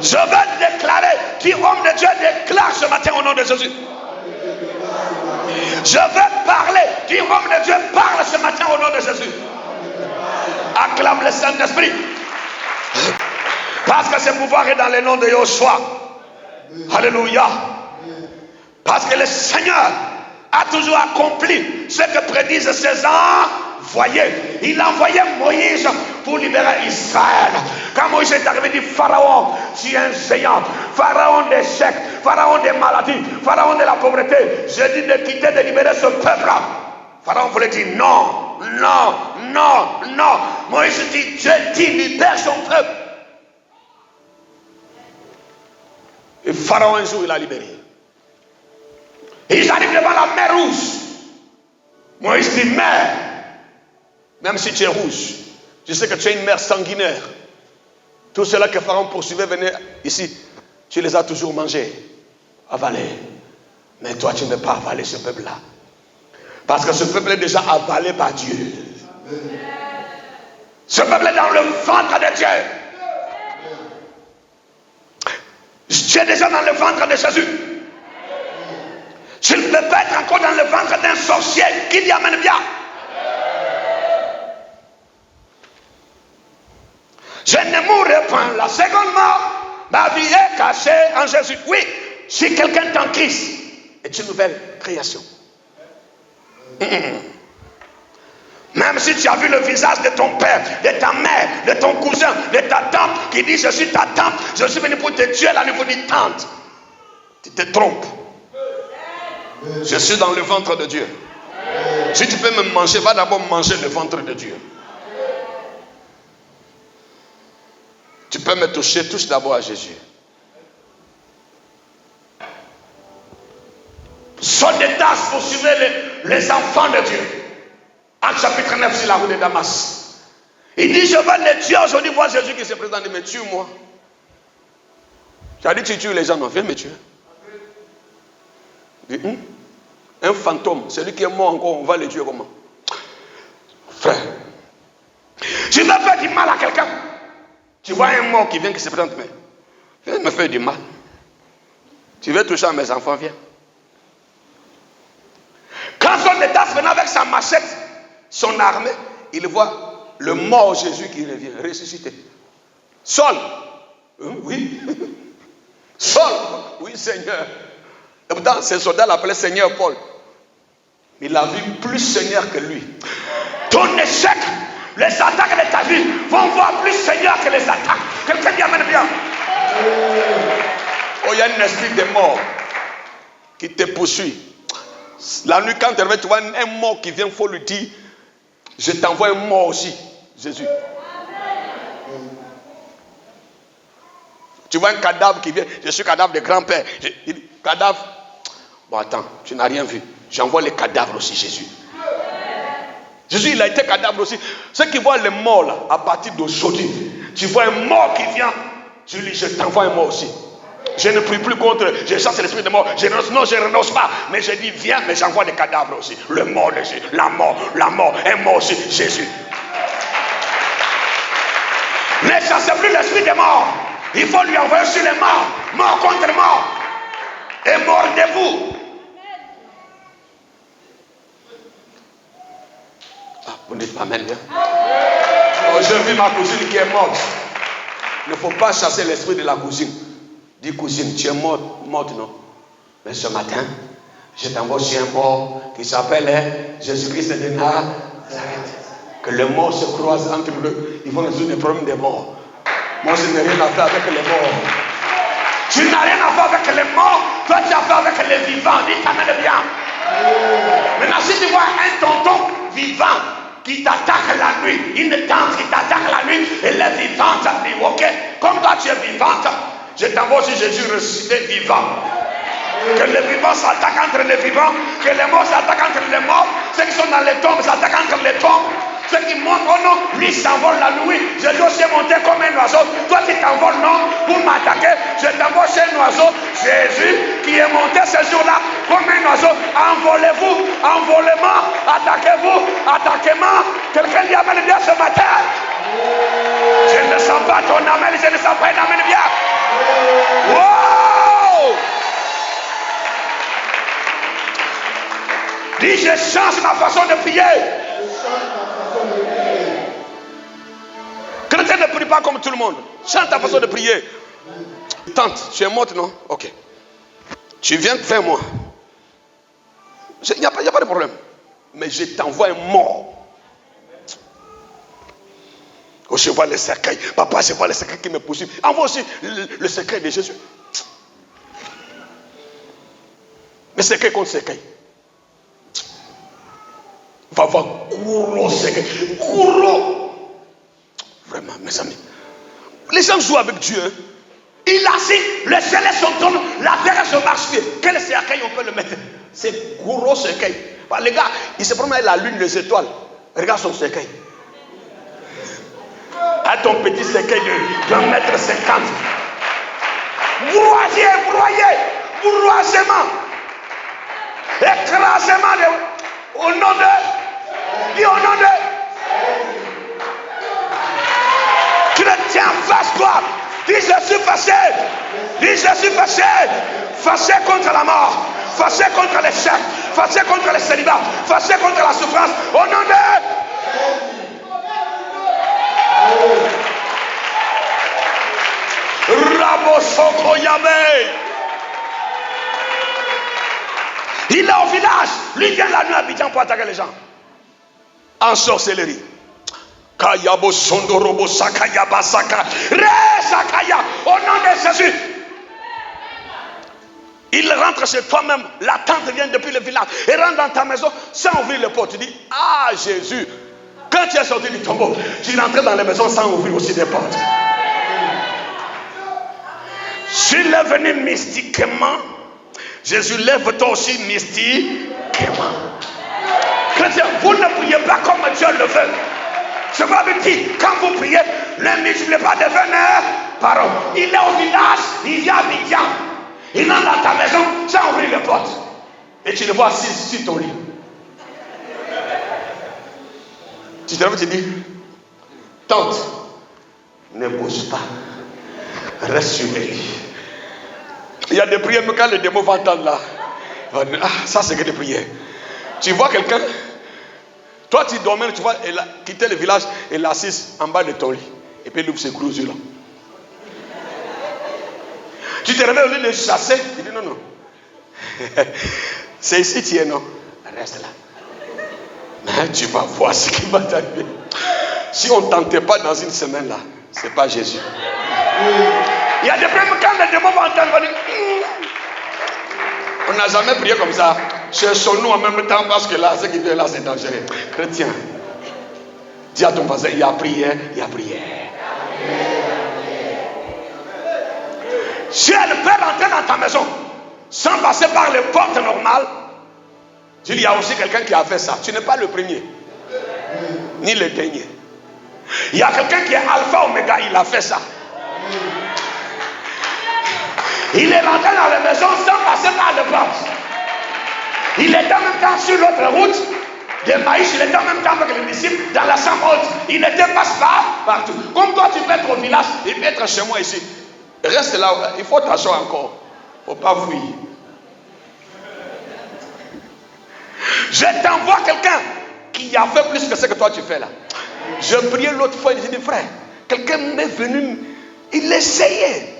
Je vais déclarer, dis homme de Dieu, déclare ce matin au nom de Jésus. Je vais parler, dis homme de Dieu, parle ce matin au nom de Jésus. Acclame le Saint-Esprit. Parce que ce pouvoir est dans le nom de Joshua. Alléluia. Parce que le Seigneur a toujours accompli ce que prédisent ses envoyés. Il a envoyé Moïse pour libérer Israël. Quand Moïse est arrivé, il dit Pharaon, tu es un géant. Pharaon d'échec, Pharaon des maladies, Pharaon de la pauvreté. Je dis de quitter, de libérer ce peuple-là. Pharaon voulait dire non, non, non, non. Moïse dit Dieu dit libère son peuple. Et Pharaon un jour il a libéré. Ils arrivent devant la mer rouge. Moïse dit mer, même si tu es rouge, je sais que tu es une mer sanguinaire. Tout cela que Pharaon poursuivait venait ici. Tu les as toujours mangés, avalés. Mais toi tu ne veux pas avaler ce peuple-là. Parce que ce peuple est déjà avalé par Dieu. Ce peuple est dans le ventre de Dieu. Tu es déjà dans le ventre de Jésus. Tu ne peux pas être encore dans le ventre d'un sorcier qui l'y amène bien. Je ne mourrai point. La seconde mort, ma vie est cachée en Jésus. Oui, si quelqu'un est en Christ, est une nouvelle création. Même si tu as vu le visage de ton père, de ta mère, de ton cousin, de ta tante, qui dit je suis ta tante, je suis venu pour te tuer, là, il faut dire tante. Tu te trompes. Je suis dans le ventre de Dieu. Si tu peux me manger, va d'abord manger le ventre de Dieu. Tu peux me toucher, touche d'abord à Jésus. Saute des tasses pour suivre les enfants de Dieu. Acte chapitre 9 sur la route de Damas. Il dit, je vais les tuer aujourd'hui, voir Jésus qui se présente, il me tue moi. Tu as dit, tu tues les gens, non, viens me tuer. Il dit, un fantôme, celui qui est mort encore, on va le tuer comment? Frère, tu veux faire du mal à quelqu'un. Tu vois un mort qui vient, qui se présente, mais viens me faire du mal. Tu veux toucher à mes enfants, viens. Quand son état venait avec sa machette, son armée, il voit le mort Jésus qui revient, ressuscité. Saul, oui. Saul, oui Seigneur. Et pourtant, ces soldats l'appelaient Seigneur Paul. Il a vu plus Seigneur que lui. Ton échec, les attaques de ta vie vont voir plus Seigneur que les attaques. Quelqu'un dit amen bien. Oh, il y a un esprit de mort qui te poursuit. La nuit, quand tu vois un mort qui vient, il faut lui dire, je t'envoie un mort aussi, Jésus. Tu vois un cadavre qui vient, je suis cadavre de grand-père. Cadavre, bon attends, tu n'as rien vu. J'envoie les cadavres aussi, Jésus. Jésus, il a été cadavre aussi. Ceux qui voient les morts là, à partir d'aujourd'hui, tu vois un mort qui vient, tu lui dis, je t'envoie un mort aussi. Je ne prie plus contre, je chasse l'esprit de mort. Je renonce pas. Mais je dis, viens, mais j'envoie des cadavres aussi. Le mort de Jésus, la mort, un mort aussi, Jésus. Ne chassez plus l'esprit de mort. Il faut lui envoyer sur les morts. Mort contre mort. Et mordez-vous. Ah, vous dites amen, bien. Oh, j'ai vu ma cousine qui est morte. Il ne faut pas chasser l'esprit de la cousine. Dis cousine, tu es morte, non? Mais ce matin, je t'envoie sur un mort qui s'appelle Jésus-Christ de Nazareth. Que les morts se croisent entre eux. Ils vont résoudre les problèmes des morts. Moi, je n'ai rien à faire avec les morts. Tu n'as rien à faire avec les morts. Toi, tu as affaire avec les vivants. Dis, t'amène bien. Maintenant, si tu vois un tonton vivant qui t'attaque la nuit, une tante qui t'attaque la nuit, elle est vivante. Ok, comme toi, tu es vivante. Je t'envoie sur Jésus ressuscité vivant. Que les vivants s'attaquent entre les vivants, que les morts s'attaquent entre les morts, ceux qui sont dans les tombes s'attaquent entre les tombes, ceux qui montent au nom, lui s'envole la nuit. Jésus s'est monté comme un oiseau. Toi qui t'envoles non pour m'attaquer, je t'envoie chez un oiseau. Jésus qui est monté ce jour-là comme un oiseau. Envolez-vous, envolement, attaquez-vous, attaquement. Quelqu'un dit amen bien ce matin. Je ne sens pas ton amen, je ne sens pas un amen bien. Wow! Dis, je change ma façon de prier. Chrétien ne prie pas comme tout le monde. Change ta façon de prier. Tante, tu es morte, non? Ok. Tu viens vers moi. Il n'y a pas de problème. Mais je t'envoie un mort. Oh, je vois le cercueil. Papa, je vois le cercueil qui me poursuit. Envoie aussi le cercueil de Jésus. Mais cercueil contre cercueil. Va voir gros cercueil. Gros. Vraiment, mes amis. Les gens jouent avec Dieu. Hein. Il a dit, le ciel est son trône, la terre est son marche-pied. Quel cercueil on peut le mettre? C'est gros cercueil. Les gars, il se promène avec la lune, les étoiles. Regarde son cercueil. À ton petit cercueil de 1,50 m. Broyement. Écrasement au nom de. Dis au nom de. Tu le tiens face toi. Dis je suis fâché. Dis je suis fâché. Fâché contre la mort. Fâché contre l'échec. Fâché contre le célibat. Fâché contre la souffrance. Au nom de. Il est au village. Lui vient la nuit à Abidjan pour attaquer les gens. En sorcellerie. Kayabo Sondorobo Sakaya Basaka. Re Sakaya. Au nom de Jésus. Il rentre chez toi-même. La tante vient depuis le village. Et rentre dans ta maison sans ouvrir les portes. Tu dis, ah Jésus. Quand tu es sorti du tombeau, tu rentrais dans la maison sans ouvrir aussi des portes. S'il est venu mystiquement, Jésus lève toi aussi mystiquement. Chrétien, vous ne priez pas comme Dieu le veut. Je vous dis, quand vous priez, ne multipliez pas de paroles. Il est au village, il vient à Abidjan. Il entre dans ta maison sans ouvrir les portes. Et tu le vois assis sur ton lit. Tu te lèves, tu dis, tante, ne bouge pas. Reste sur les lits. Il y a des prières, mais quand les démons vont entendre là, ah, ça c'est que des prières. Tu vois quelqu'un, toi tu dormais, tu vois, elle a quitté le village, elle est assise en bas de ton lit. Et puis elle ouvre ses gros yeux là. Tu te réveilles au lieu de chasser, tu dis non, non. C'est ici tu es, non. Reste là. Mais tu vas voir ce qui va t'arriver. Si on ne tentait pas dans une semaine là, c'est pas Jésus. Il y a des problèmes quand les démons vont entendre, on va dire, on n'a jamais prié comme ça. Cherchons-nous en même temps parce que là, ce qui vient là, c'est dangereux. Chrétien, dis à ton voisin, il y a prière, il y a prière. Si elle peut rentrer dans ta maison sans passer par les portes normales, il y a aussi quelqu'un qui a fait ça. Tu n'es pas le premier, ni le dernier. Il y a quelqu'un qui est alpha oméga, il a fait ça. Il est rentré dans la maison sans passer par les portes. Il était en même temps sur l'autre route de Maïs, il était en même temps avec les disciples dans la chambre haute. Il n'était pas partout. Comme toi tu peux être au village, il peut être chez moi ici. Reste là, il faut t'asseoir encore. Il ne faut pas fuir. Je t'envoie quelqu'un qui a fait plus que ce que toi tu fais là. Je priais l'autre fois, j'ai dit frère, quelqu'un m'est venu, il essayait.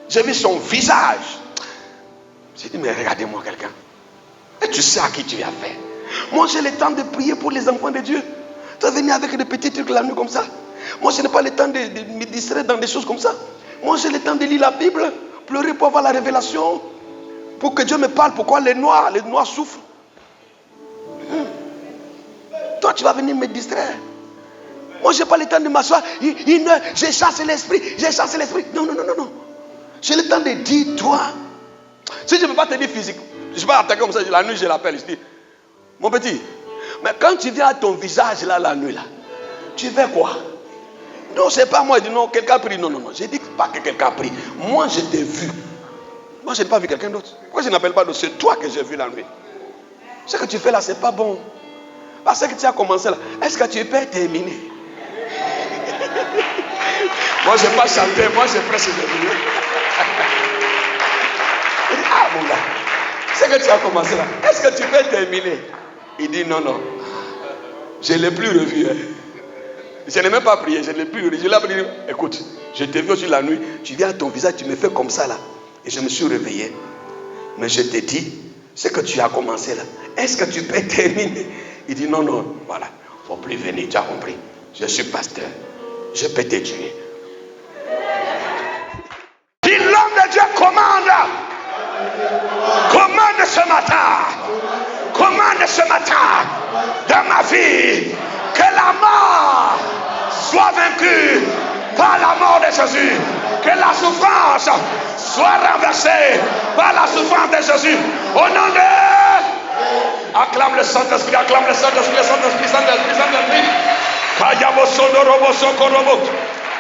J'ai vu son visage. J'ai dit mais regardez-moi quelqu'un. Et tu sais à qui tu as fait. Moi j'ai le temps de prier pour les enfants de Dieu. Tu vas venir avec des petits trucs la nuit comme ça. Moi je n'ai pas le temps de me distraire dans des choses comme ça. Moi j'ai le temps de lire la Bible, pleurer pour avoir la révélation, pour que Dieu me parle pourquoi les noirs souffrent. Toi tu vas venir me distraire. Moi je n'ai pas le temps de m'asseoir. J'ai chassé l'esprit. Non. J'ai le temps de dire toi. Si je ne peux pas te dire physique, je ne vais pas attaquer comme ça, la nuit je l'appelle, je dis, mon petit, mais quand tu viens à ton visage là la nuit là, tu fais quoi? Non, c'est pas moi, je dis non, quelqu'un a pris. Non. Je dis pas que quelqu'un a pris. Moi je t'ai vu. Moi je n'ai pas vu quelqu'un d'autre. Pourquoi je n'appelle pas d'autre? C'est toi que j'ai vu la nuit. Ce que tu fais là, c'est pas bon. Parce que tu as commencé là. Est-ce que tu peux terminer? Moi je n'ai pas chanté, moi j'ai presque terminé. Il dit, ah mon gars, ce que tu as commencé là, est-ce que tu peux terminer? Il dit non. Je ne l'ai plus revu. Je n'ai même pas prié, je ne l'ai plus revu. Je l'ai dit, écoute, je t'ai vu aussi la nuit, tu viens à ton visage, tu me fais comme ça là. Et je me suis réveillé. Mais je t'ai dit, ce que tu as commencé là, est-ce que tu peux terminer? Il dit non, voilà, il ne faut plus venir, tu as compris. Je suis pasteur, je peux te tuer. Si l'homme de Dieu commande ce matin dans ma vie que la mort soit vaincue par la mort de Jésus, que la souffrance soit renversée par la souffrance de Jésus. Au nom de... Acclame le Saint-Esprit, acclame le Saint-Esprit, le Saint-Esprit, Saint-Esprit, Saint-Esprit.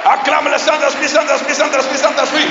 Acclame le Saint-Esprit, Saint-Esprit, Saint-Esprit, Saint-Esprit.